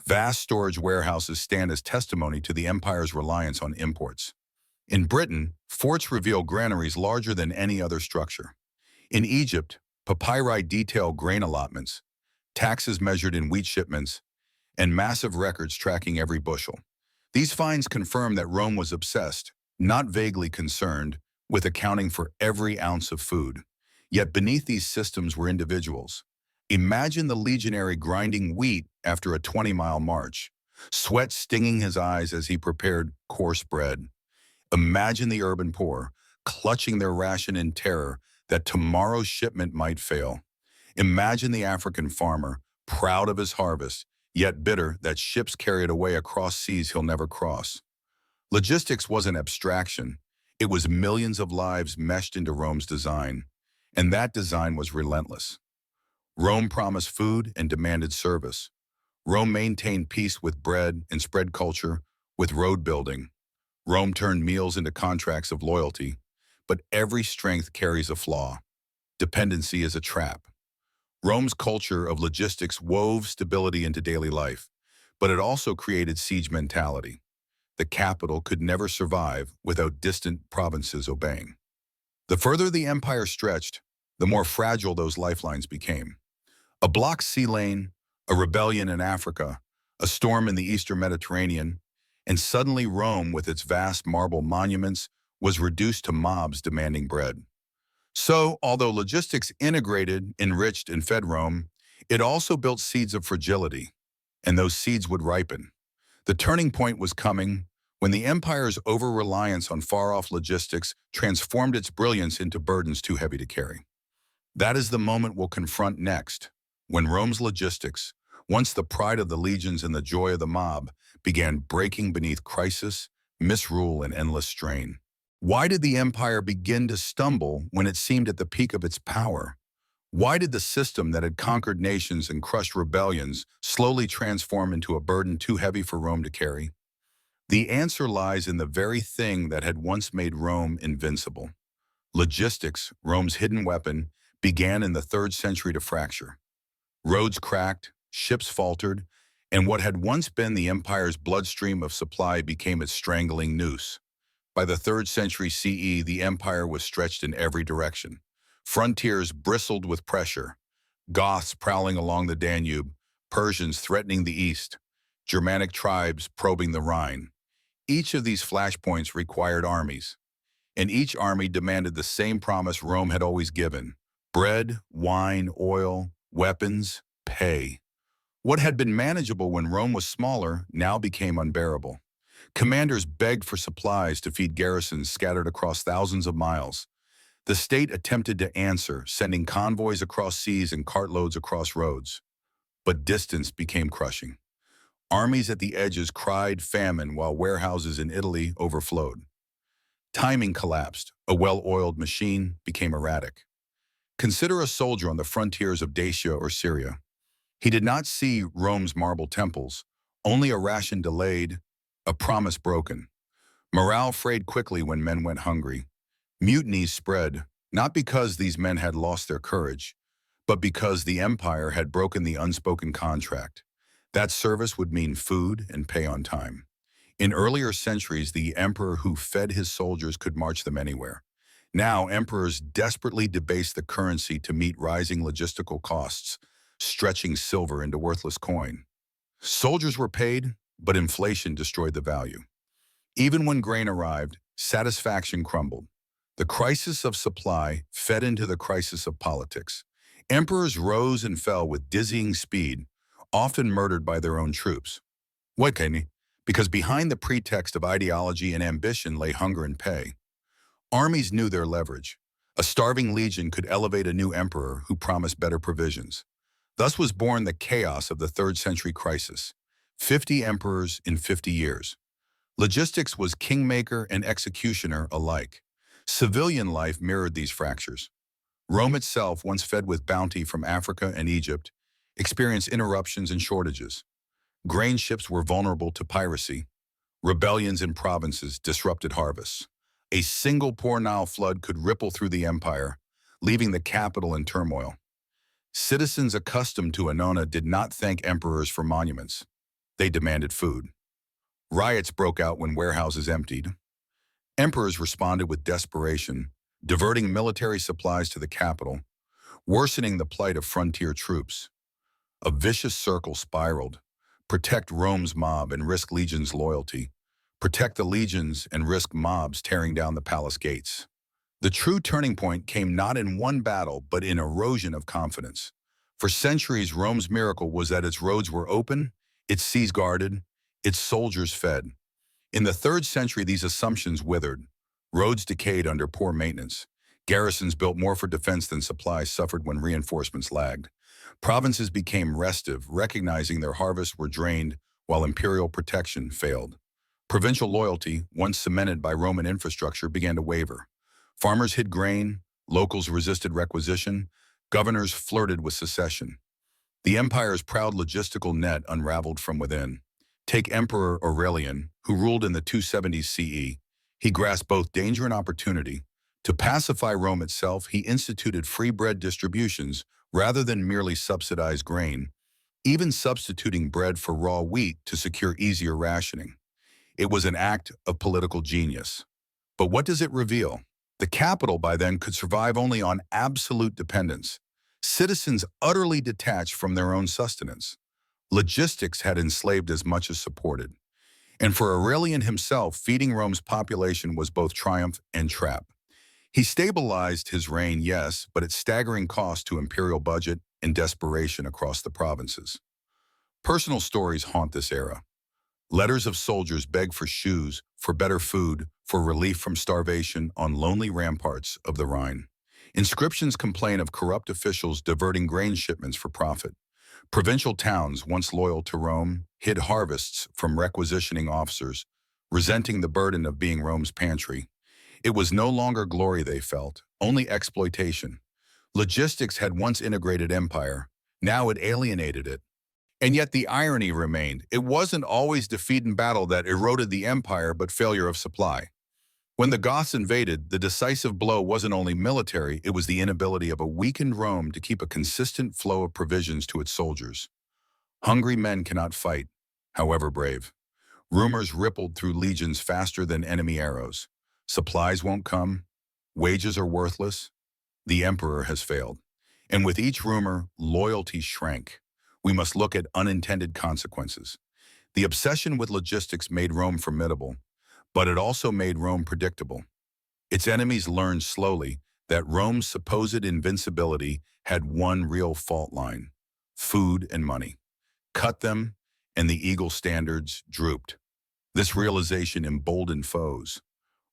vast storage warehouses stand as testimony to the empire's reliance on imports. In Britain, forts reveal granaries larger than any other structure. In Egypt, papyri detail grain allotments, taxes measured in wheat shipments, and massive records tracking every bushel. These finds confirm that Rome was obsessed, not vaguely concerned, with accounting for every ounce of food. Yet beneath these systems were individuals. Imagine the legionary grinding wheat after a 20-mile march, sweat stinging his eyes as he prepared coarse bread. Imagine the urban poor, clutching their ration in terror that tomorrow's shipment might fail. Imagine the African farmer, proud of his harvest, yet bitter that ships carry it away across seas he'll never cross. Logistics wasn't abstraction. It was millions of lives meshed into Rome's design, and that design was relentless. Rome promised food and demanded service. Rome maintained peace with bread and spread culture with road building. Rome turned meals into contracts of loyalty, but every strength carries a flaw. Dependency is a trap. Rome's culture of logistics wove stability into daily life, but it also created siege mentality. The capital could never survive without distant provinces obeying. The further the empire stretched, the more fragile those lifelines became. A blocked sea lane, a rebellion in Africa, a storm in the eastern Mediterranean, and suddenly Rome, with its vast marble monuments, was reduced to mobs demanding bread. So, although logistics integrated, enriched, and fed Rome, it also built seeds of fragility, and those seeds would ripen. The turning point was coming when the empire's over-reliance on far-off logistics transformed its brilliance into burdens too heavy to carry. That is the moment we'll confront next, when Rome's logistics, once the pride of the legions and the joy of the mob, began breaking beneath crisis, misrule, and endless strain. Why did the empire begin to stumble when it seemed at the peak of its power? Why did the system that had conquered nations and crushed rebellions slowly transform into a burden too heavy for Rome to carry? The answer lies in the very thing that had once made Rome invincible. Logistics, Rome's hidden weapon, began in the 3rd century to fracture. Roads cracked, ships faltered, and what had once been the empire's bloodstream of supply became its strangling noose. By the 3rd century CE, the empire was stretched in every direction. Frontiers bristled with pressure. Goths prowling along the Danube, Persians threatening the east, Germanic tribes probing the Rhine. Each of these flashpoints required armies, and each army demanded the same promise Rome had always given: bread, wine, oil, weapons, pay. What had been manageable when Rome was smaller now became unbearable. Commanders begged for supplies to feed garrisons scattered across thousands of miles. The state attempted to answer, sending convoys across seas and cartloads across roads. But distance became crushing. Armies at the edges cried famine while warehouses in Italy overflowed. Timing collapsed. A well-oiled machine became erratic. Consider a soldier on the frontiers of Dacia or Syria. He did not see Rome's marble temples, only a ration delayed, a promise broken. Morale frayed quickly when men went hungry. Mutinies spread, not because these men had lost their courage, but because the empire had broken the unspoken contract. That service would mean food and pay on time. In earlier centuries, the emperor who fed his soldiers could march them anywhere. Now, emperors desperately debased the currency to meet rising logistical costs, stretching silver into worthless coin. Soldiers were paid, but inflation destroyed the value. Even when grain arrived, satisfaction crumbled. The crisis of supply fed into the crisis of politics. Emperors rose and fell with dizzying speed, often murdered by their own troops. Why, Kenny? Because behind the pretext of ideology and ambition lay hunger and pay. Armies knew their leverage. A starving legion could elevate a new emperor who promised better provisions. Thus was born the chaos of the 3rd century crisis. 50 emperors in 50 years. Logistics was kingmaker and executioner alike. Civilian life mirrored these fractures. Rome itself, once fed with bounty from Africa and Egypt, experienced interruptions and shortages. Grain ships were vulnerable to piracy. Rebellions in provinces disrupted harvests. A single poor Nile flood could ripple through the empire, leaving the capital in turmoil. Citizens accustomed to Annona did not thank emperors for monuments. They demanded food. Riots broke out when warehouses emptied. Emperors responded with desperation, diverting military supplies to the capital, worsening the plight of frontier troops. A vicious circle spiraled. Protect Rome's mob and risk legions' loyalty. Protect the legions and risk mobs tearing down the palace gates. The true turning point came not in one battle, but in erosion of confidence. For centuries, Rome's miracle was that its roads were open, its seas guarded, its soldiers fed. In the 3rd century, these assumptions withered. Roads decayed under poor maintenance. Garrisons built more for defense than supplies suffered when reinforcements lagged. Provinces became restive, recognizing their harvests were drained while imperial protection failed. Provincial loyalty, once cemented by Roman infrastructure, began to waver. Farmers hid grain, locals resisted requisition, governors flirted with secession. The empire's proud logistical net unraveled from within. Take Emperor Aurelian, who ruled in the 270s CE. He grasped both danger and opportunity. To pacify Rome itself, he instituted free bread distributions rather than merely subsidized grain, even substituting bread for raw wheat to secure easier rationing. It was an act of political genius. But what does it reveal? The capital by then could survive only on absolute dependence. Citizens utterly detached from their own sustenance. Logistics had enslaved as much as supported. And for Aurelian himself, feeding Rome's population was both triumph and trap. He stabilized his reign, yes, but at staggering cost to imperial budget and desperation across the provinces. Personal stories haunt this era. Letters of soldiers beg for shoes, for better food, for relief from starvation on lonely ramparts of the Rhine. Inscriptions complain of corrupt officials diverting grain shipments for profit. Provincial towns, once loyal to Rome, hid harvests from requisitioning officers, resenting the burden of being Rome's pantry. It was no longer glory they felt, only exploitation. Logistics had once integrated empire, now it alienated it. And yet the irony remained. It wasn't always defeat in battle that eroded the empire, but failure of supply. When the Goths invaded, the decisive blow wasn't only military, it was the inability of a weakened Rome to keep a consistent flow of provisions to its soldiers. Hungry men cannot fight, however brave. Rumors rippled through legions faster than enemy arrows. Supplies won't come. Wages are worthless. The emperor has failed. And with each rumor, loyalty shrank. We must look at unintended consequences. The obsession with logistics made Rome formidable, but it also made Rome predictable. Its enemies learned slowly that Rome's supposed invincibility had one real fault line: food and money. Cut them, and the eagle standards drooped. This realization emboldened foes.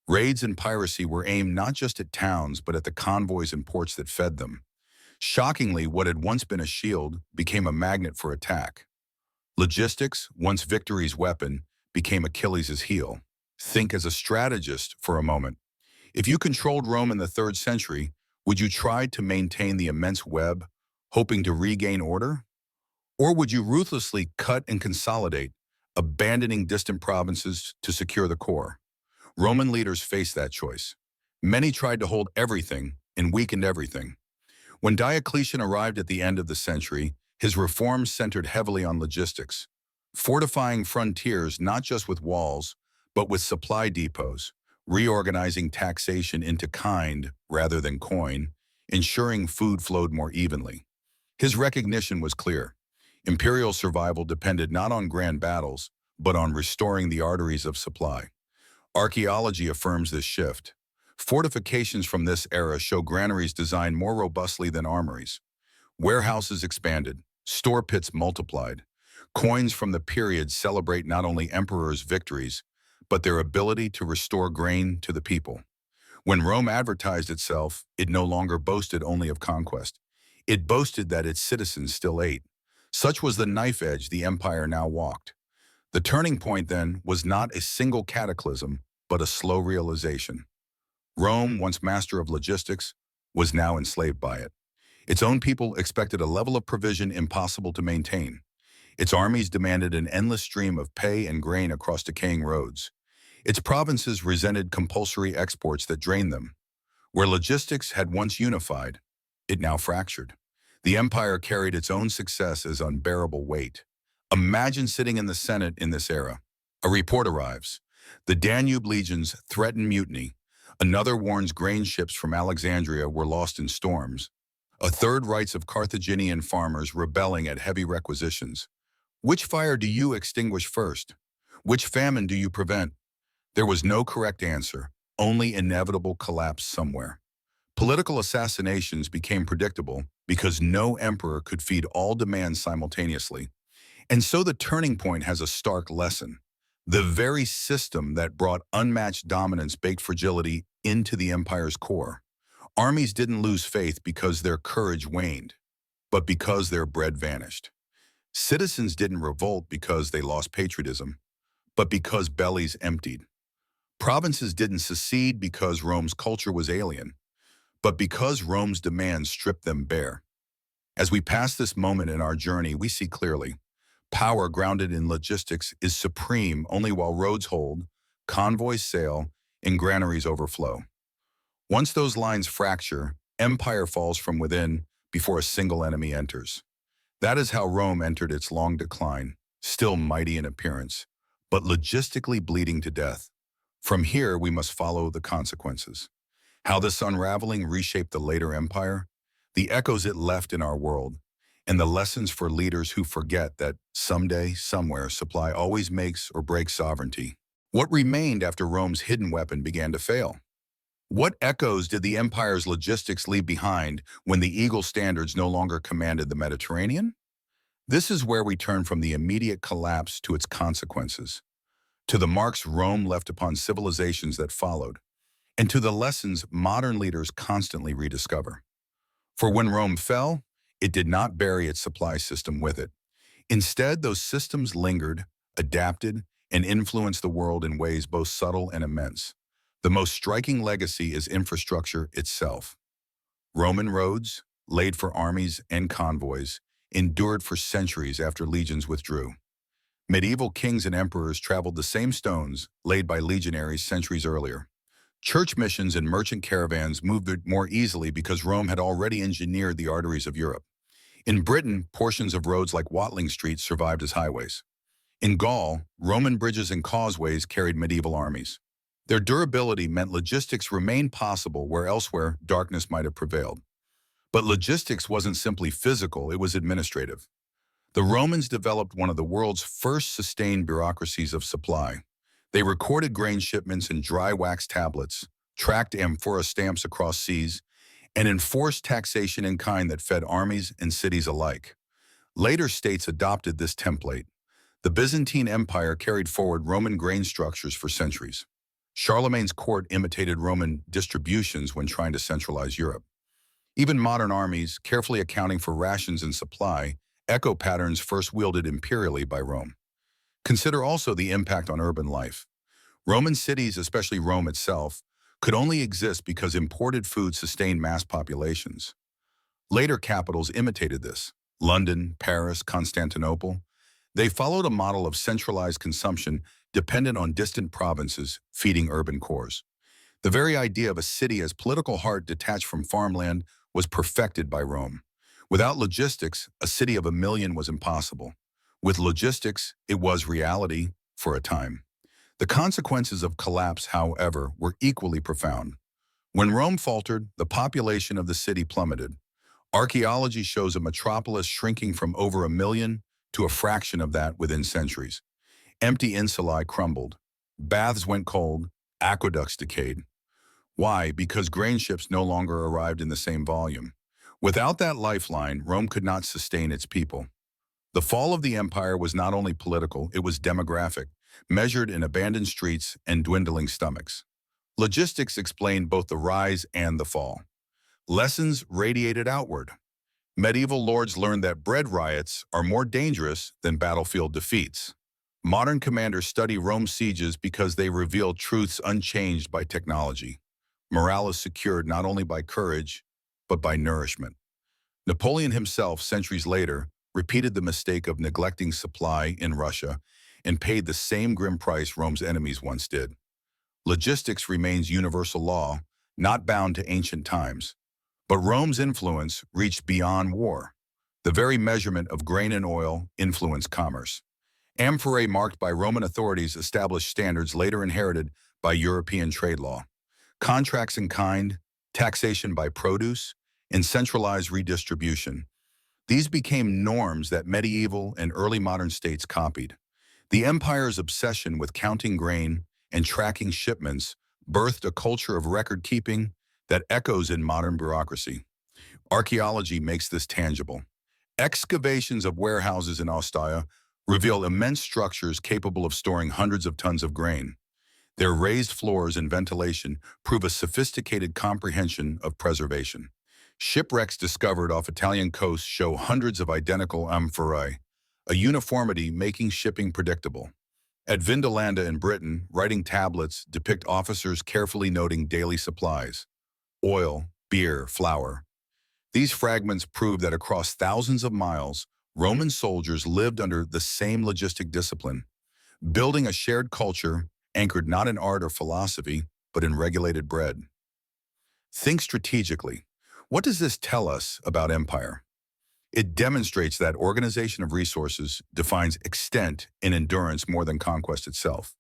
Raids and piracy were aimed not just at towns, but at the convoys and ports that fed them. Shockingly, what had once been a shield became a magnet for attack. Logistics, once victory's weapon, became Achilles' heel. Think as a strategist for a moment. If you controlled Rome in the 3rd century, Would you try to maintain the immense web, hoping to regain order? Or would you ruthlessly cut and consolidate, abandoning distant provinces to secure the core? Roman leaders faced that choice. Many tried to hold everything and weakened everything. When Diocletian arrived at the end of the century, his reforms centered heavily on logistics, fortifying frontiers not just with walls, but with supply depots, reorganizing taxation into kind rather than coin, ensuring food flowed more evenly. His recognition was clear. Imperial survival depended not on grand battles, but on restoring the arteries of supply. Archaeology affirms this shift. Fortifications from this era show granaries designed more robustly than armories. Warehouses expanded, store pits multiplied. Coins from the period celebrate not only emperors' victories, but their ability to restore grain to the people. When Rome advertised itself, it no longer boasted only of conquest. It boasted that its citizens still ate. Such was the knife edge the empire now walked. The turning point, then, was not a single cataclysm, but a slow realization. Rome, once master of logistics, was now enslaved by it. Its own people expected a level of provision impossible to maintain. Its armies demanded an endless stream of pay and grain across decaying roads. Its provinces resented compulsory exports that drained them. Where logistics had once unified, it now fractured. The empire carried its own success as unbearable weight. Imagine sitting in the Senate in this era. A report arrives. The Danube legions threaten mutiny. Another warns grain ships from Alexandria were lost in storms. A third writes of Carthaginian farmers rebelling at heavy requisitions. Which fire do you extinguish first? Which famine do you prevent? There was no correct answer, only inevitable collapse somewhere. Political assassinations became predictable because no emperor could feed all demands simultaneously. And so the turning point has a stark lesson. The very system that brought unmatched dominance baked fragility into the empire's core. Armies didn't lose faith because their courage waned, but because their bread vanished. Citizens didn't revolt because they lost patriotism, but because bellies emptied. Provinces didn't secede because Rome's culture was alien, but because Rome's demands stripped them bare. As we pass this moment in our journey, we see clearly. Power grounded in logistics is supreme only while roads hold, convoys sail, and granaries overflow. Once those lines fracture, empire falls from within before a single enemy enters. That is how Rome entered its long decline, still mighty in appearance, but logistically bleeding to death. From here, we must follow the consequences. How this unraveling reshaped the later empire, the echoes it left in our world, and the lessons for leaders who forget that someday, somewhere, supply always makes or breaks sovereignty. What remained after Rome's hidden weapon began to fail? What echoes did the empire's logistics leave behind when the eagle standards no longer commanded the Mediterranean? This is where we turn from the immediate collapse to its consequences, to the marks Rome left upon civilizations that followed, and to the lessons modern leaders constantly rediscover. For when Rome fell, it did not bury its supply system with it. Instead, those systems lingered, adapted, and influenced the world in ways both subtle and immense. The most striking legacy is infrastructure itself. Roman roads, laid for armies and convoys, endured for centuries after legions withdrew. Medieval kings and emperors traveled the same stones laid by legionaries centuries earlier. Church missions and merchant caravans moved more easily because Rome had already engineered the arteries of Europe. In Britain, portions of roads like Watling Street survived as highways. In Gaul, Roman bridges and causeways carried medieval armies. Their durability meant logistics remained possible where elsewhere darkness might have prevailed. But logistics wasn't simply physical, it was administrative. The Romans developed one of the world's first sustained bureaucracies of supply. They recorded grain shipments in dry wax tablets, tracked amphora stamps across seas, and enforced taxation in kind that fed armies and cities alike. Later states adopted this template. The Byzantine Empire carried forward Roman grain structures for centuries. Charlemagne's court imitated Roman distributions when trying to centralize Europe. Even modern armies, carefully accounting for rations and supply, echo patterns first wielded imperially by Rome. Consider also the impact on urban life. Roman cities, especially Rome itself, could only exist because imported food sustained mass populations. Later capitals imitated this. London, Paris, Constantinople. They followed a model of centralized consumption dependent on distant provinces feeding urban cores. The very idea of a city as political heart detached from farmland was perfected by Rome. Without logistics, a city of 1 million was impossible. With logistics, it was reality for a time. The consequences of collapse, however, were equally profound. When Rome faltered, the population of the city plummeted. Archaeology shows a metropolis shrinking from over 1 million to a fraction of that within centuries. Empty insulae crumbled. Baths went cold. Aqueducts decayed. Why? Because grain ships no longer arrived in the same volume. Without that lifeline, Rome could not sustain its people. The fall of the empire was not only political, it was demographic, measured in abandoned streets and dwindling stomachs. Logistics explained both the rise and the fall. Lessons radiated outward. Medieval lords learned that bread riots are more dangerous than battlefield defeats. Modern commanders study Rome's sieges because they reveal truths unchanged by technology. Morale is secured not only by courage, but by nourishment. Napoleon himself, centuries later, repeated the mistake of neglecting supply in Russia and paid the same grim price Rome's enemies once did. Logistics remains universal law, not bound to ancient times. But Rome's influence reached beyond war. The very measurement of grain and oil influenced commerce. Amphorae marked by Roman authorities established standards later inherited by European trade law. Contracts in kind, taxation by produce, and centralized redistribution. These became norms that medieval and early modern states copied. The empire's obsession with counting grain and tracking shipments birthed a culture of record-keeping that echoes in modern bureaucracy. Archaeology makes this tangible. Excavations of warehouses in Ostia reveal immense structures capable of storing hundreds of tons of grain. Their raised floors and ventilation prove a sophisticated comprehension of preservation. Shipwrecks discovered off Italian coasts show hundreds of identical amphorae, a uniformity making shipping predictable. At Vindolanda in Britain, writing tablets depict officers carefully noting daily supplies: oil, beer, flour. These fragments prove that across thousands of miles, Roman soldiers lived under the same logistic discipline, building a shared culture anchored not in art or philosophy, but in regulated bread. Think strategically. What does this tell us about empire? It demonstrates that organization of resources defines extent and endurance more than conquest itself.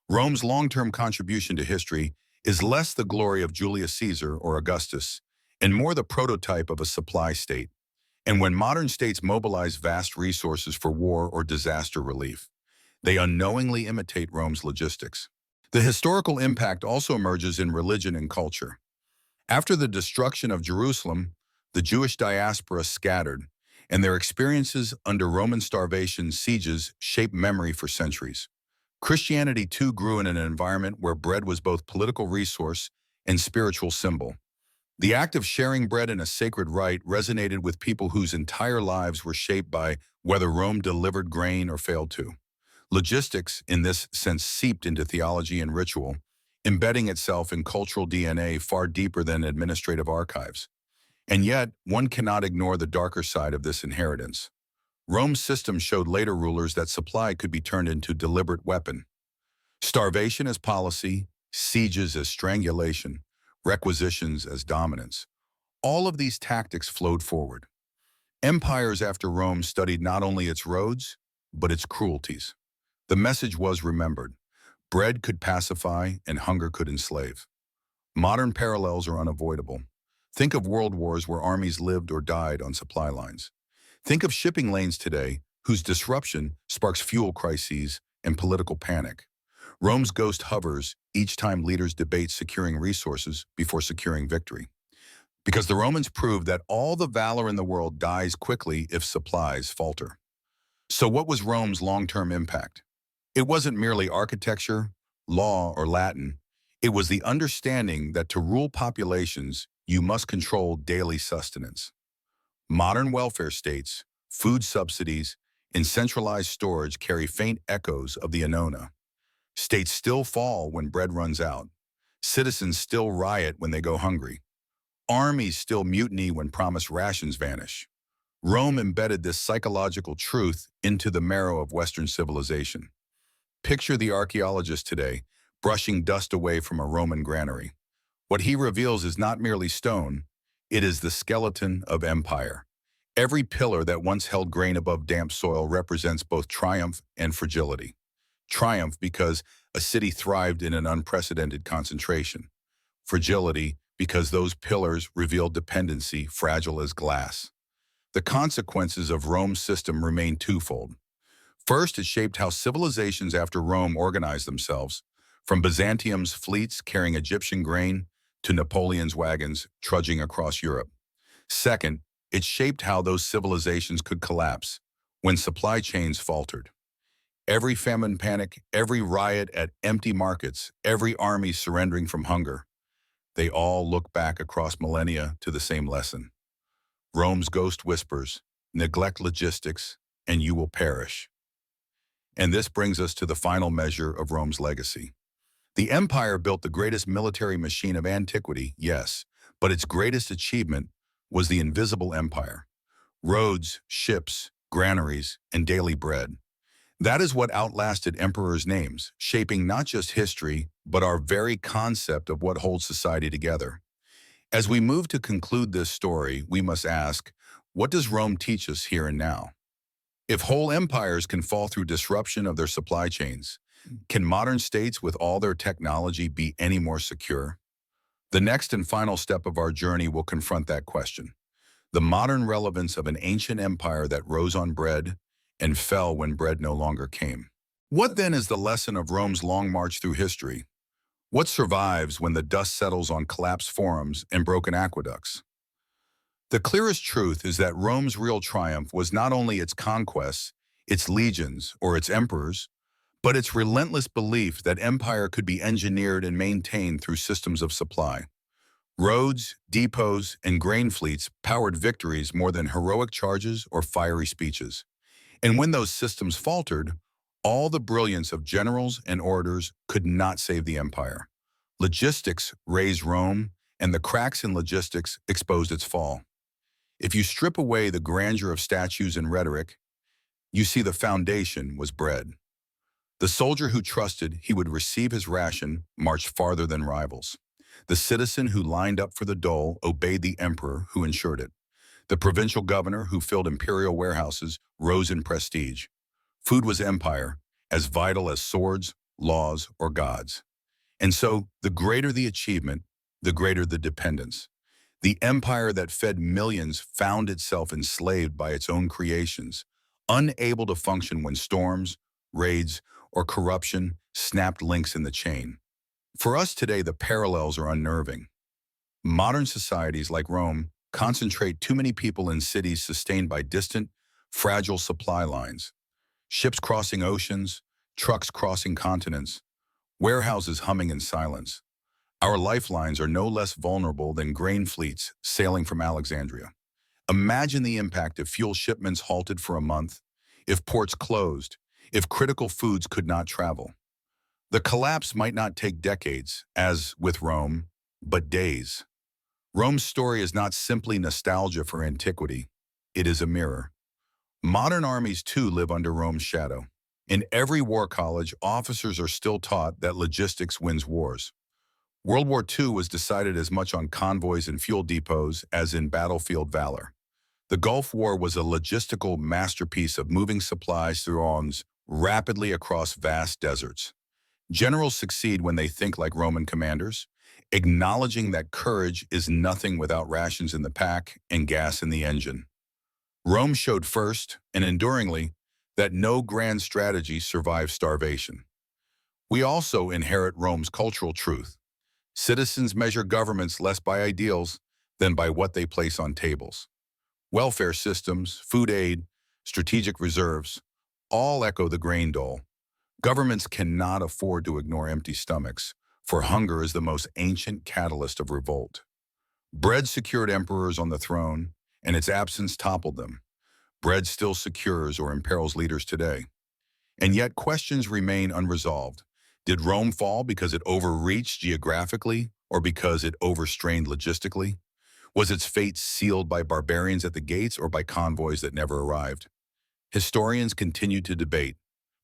Rome's long-term contribution to history is less the glory of Julius Caesar or Augustus, and more the prototype of a supply state. And when modern states mobilize vast resources for war or disaster relief, they unknowingly imitate Rome's logistics. The historical impact also emerges in religion and culture. After the destruction of Jerusalem, the Jewish diaspora scattered, and their experiences under Roman starvation sieges shaped memory for centuries. Christianity too grew in an environment where bread was both political resource and spiritual symbol. The act of sharing bread in a sacred rite resonated with people whose entire lives were shaped by whether Rome delivered grain or failed to. Logistics, in this sense, seeped into theology and ritual, embedding itself in cultural DNA far deeper than administrative archives. And yet, one cannot ignore the darker side of this inheritance. Rome's system showed later rulers that supply could be turned into deliberate weapon. Starvation as policy, sieges as strangulation, requisitions as dominance. All of these tactics flowed forward. Empires after Rome studied not only its roads, but its cruelties. The message was remembered. Bread could pacify and hunger could enslave. Modern parallels are unavoidable. Think of world wars where armies lived or died on supply lines. Think of shipping lanes today, whose disruption sparks fuel crises and political panic. Rome's ghost hovers each time leaders debate securing resources before securing victory. Because the Romans proved that all the valor in the world dies quickly if supplies falter. So what was Rome's long-term impact? It wasn't merely architecture, law, or Latin. It was the understanding that to rule populations, you must control daily sustenance. Modern welfare states, food subsidies, and centralized storage carry faint echoes of the annona. States still fall when bread runs out. Citizens still riot when they go hungry. Armies still mutiny when promised rations vanish. Rome embedded this psychological truth into the marrow of Western civilization. Picture the archaeologist today, brushing dust away from a Roman granary. What he reveals is not merely stone, it is the skeleton of empire. Every pillar that once held grain above damp soil represents both triumph and fragility. Triumph because a city thrived in an unprecedented concentration. Fragility because those pillars revealed dependency fragile as glass. The consequences of Rome's system remain twofold. First, it shaped how civilizations after Rome organized themselves, from Byzantium's fleets carrying Egyptian grain to Napoleon's wagons trudging across Europe. Second, it shaped how those civilizations could collapse when supply chains faltered. Every famine panic, every riot at empty markets, every army surrendering from hunger, they all look back across millennia to the same lesson. Rome's ghost whispers, neglect logistics, and you will perish. And this brings us to the final measure of Rome's legacy. The empire built the greatest military machine of antiquity, yes, but its greatest achievement was the invisible empire. Roads, ships, granaries, and daily bread. That is what outlasted emperors' names, shaping not just history, but our very concept of what holds society together. As we move to conclude this story, we must ask, what does Rome teach us here and now? If whole empires can fall through disruption of their supply chains, can modern states with all their technology be any more secure? The next and final step of our journey will confront that question. The modern relevance of an ancient empire that rose on bread and fell when bread no longer came. What then is the lesson of Rome's long march through history? What survives when the dust settles on collapsed forums and broken aqueducts? The clearest truth is that Rome's real triumph was not only its conquests, its legions, or its emperors, but its relentless belief that empire could be engineered and maintained through systems of supply. Roads, depots, and grain fleets powered victories more than heroic charges or fiery speeches. And when those systems faltered, all the brilliance of generals and orators could not save the empire. Logistics raised Rome, and the cracks in logistics exposed its fall. If you strip away the grandeur of statues and rhetoric, you see the foundation was bread. The soldier who trusted he would receive his ration marched farther than rivals. The citizen who lined up for the dole obeyed the emperor who ensured it. The provincial governor who filled imperial warehouses rose in prestige. Food was empire, as vital as swords, laws, or gods. And so, the greater the achievement, the greater the dependence. The empire that fed millions found itself enslaved by its own creations, unable to function when storms, raids, or corruption snapped links in the chain. For us today, the parallels are unnerving. Modern societies like Rome concentrate too many people in cities sustained by distant, fragile supply lines. Ships crossing oceans, trucks crossing continents, warehouses humming in silence. Our lifelines are no less vulnerable than grain fleets sailing from Alexandria. Imagine the impact if fuel shipments halted for a month, if ports closed, if critical foods could not travel. The collapse might not take decades, as with Rome, but days. Rome's story is not simply nostalgia for antiquity. It is a mirror. Modern armies too live under Rome's shadow. In every war college, officers are still taught that logistics wins wars. World War II was decided as much on convoys and fuel depots as in battlefield valor. The Gulf War was a logistical masterpiece of moving supplies through arms rapidly across vast deserts. Generals succeed when they think like Roman commanders, acknowledging that courage is nothing without rations in the pack and gas in the engine. Rome showed first, and enduringly, that no grand strategy survives starvation. We also inherit Rome's cultural truth. Citizens measure governments less by ideals than by what they place on tables. Welfare systems, food aid, strategic reserves, all echo the grain dole. Governments cannot afford to ignore empty stomachs, for hunger is the most ancient catalyst of revolt. Bread secured emperors on the throne, and its absence toppled them. Bread still secures or imperils leaders today. And yet questions remain unresolved. Did Rome fall because it overreached geographically or because it overstrained logistically? Was its fate sealed by barbarians at the gates or by convoys that never arrived? Historians continue to debate,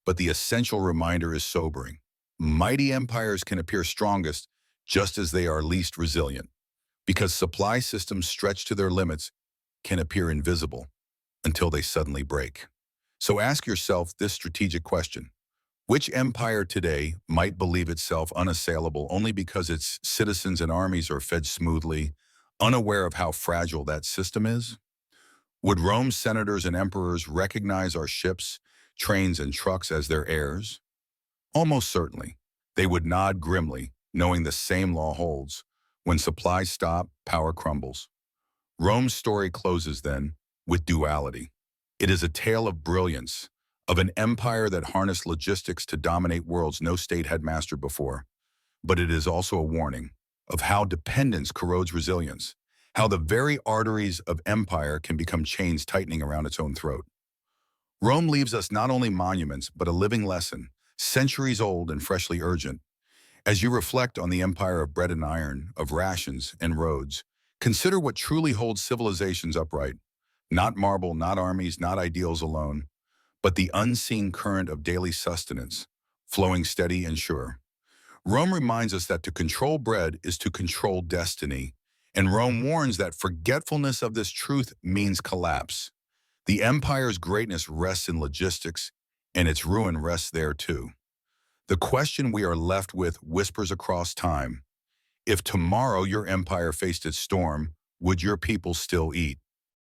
but the essential reminder is sobering. Mighty empires can appear strongest just as they are least resilient, because supply systems stretched to their limits can appear invisible until they suddenly break. So ask yourself this strategic question. Which empire today might believe itself unassailable only because its citizens and armies are fed smoothly, unaware of how fragile that system is? Would Rome's senators and emperors recognize our ships, trains, and trucks as their heirs? Almost certainly. They would nod grimly, knowing the same law holds. When supplies stop, power crumbles. Rome's story closes, then, with duality. It is a tale of brilliance, of an empire that harnessed logistics to dominate worlds no state had mastered before. But it is also a warning of how dependence corrodes resilience, how the very arteries of empire can become chains tightening around its own throat. Rome leaves us not only monuments, but a living lesson, centuries old and freshly urgent. As you reflect on the empire of bread and iron, of rations and roads, consider what truly holds civilizations upright. Not marble, not armies, not ideals alone, but the unseen current of daily sustenance, flowing steady and sure. Rome reminds us that to control bread is to control destiny, and Rome warns that forgetfulness of this truth means collapse. The empire's greatness rests in logistics, and its ruin rests there too. The question we are left with whispers across time. If tomorrow your empire faced its storm, would your people still eat?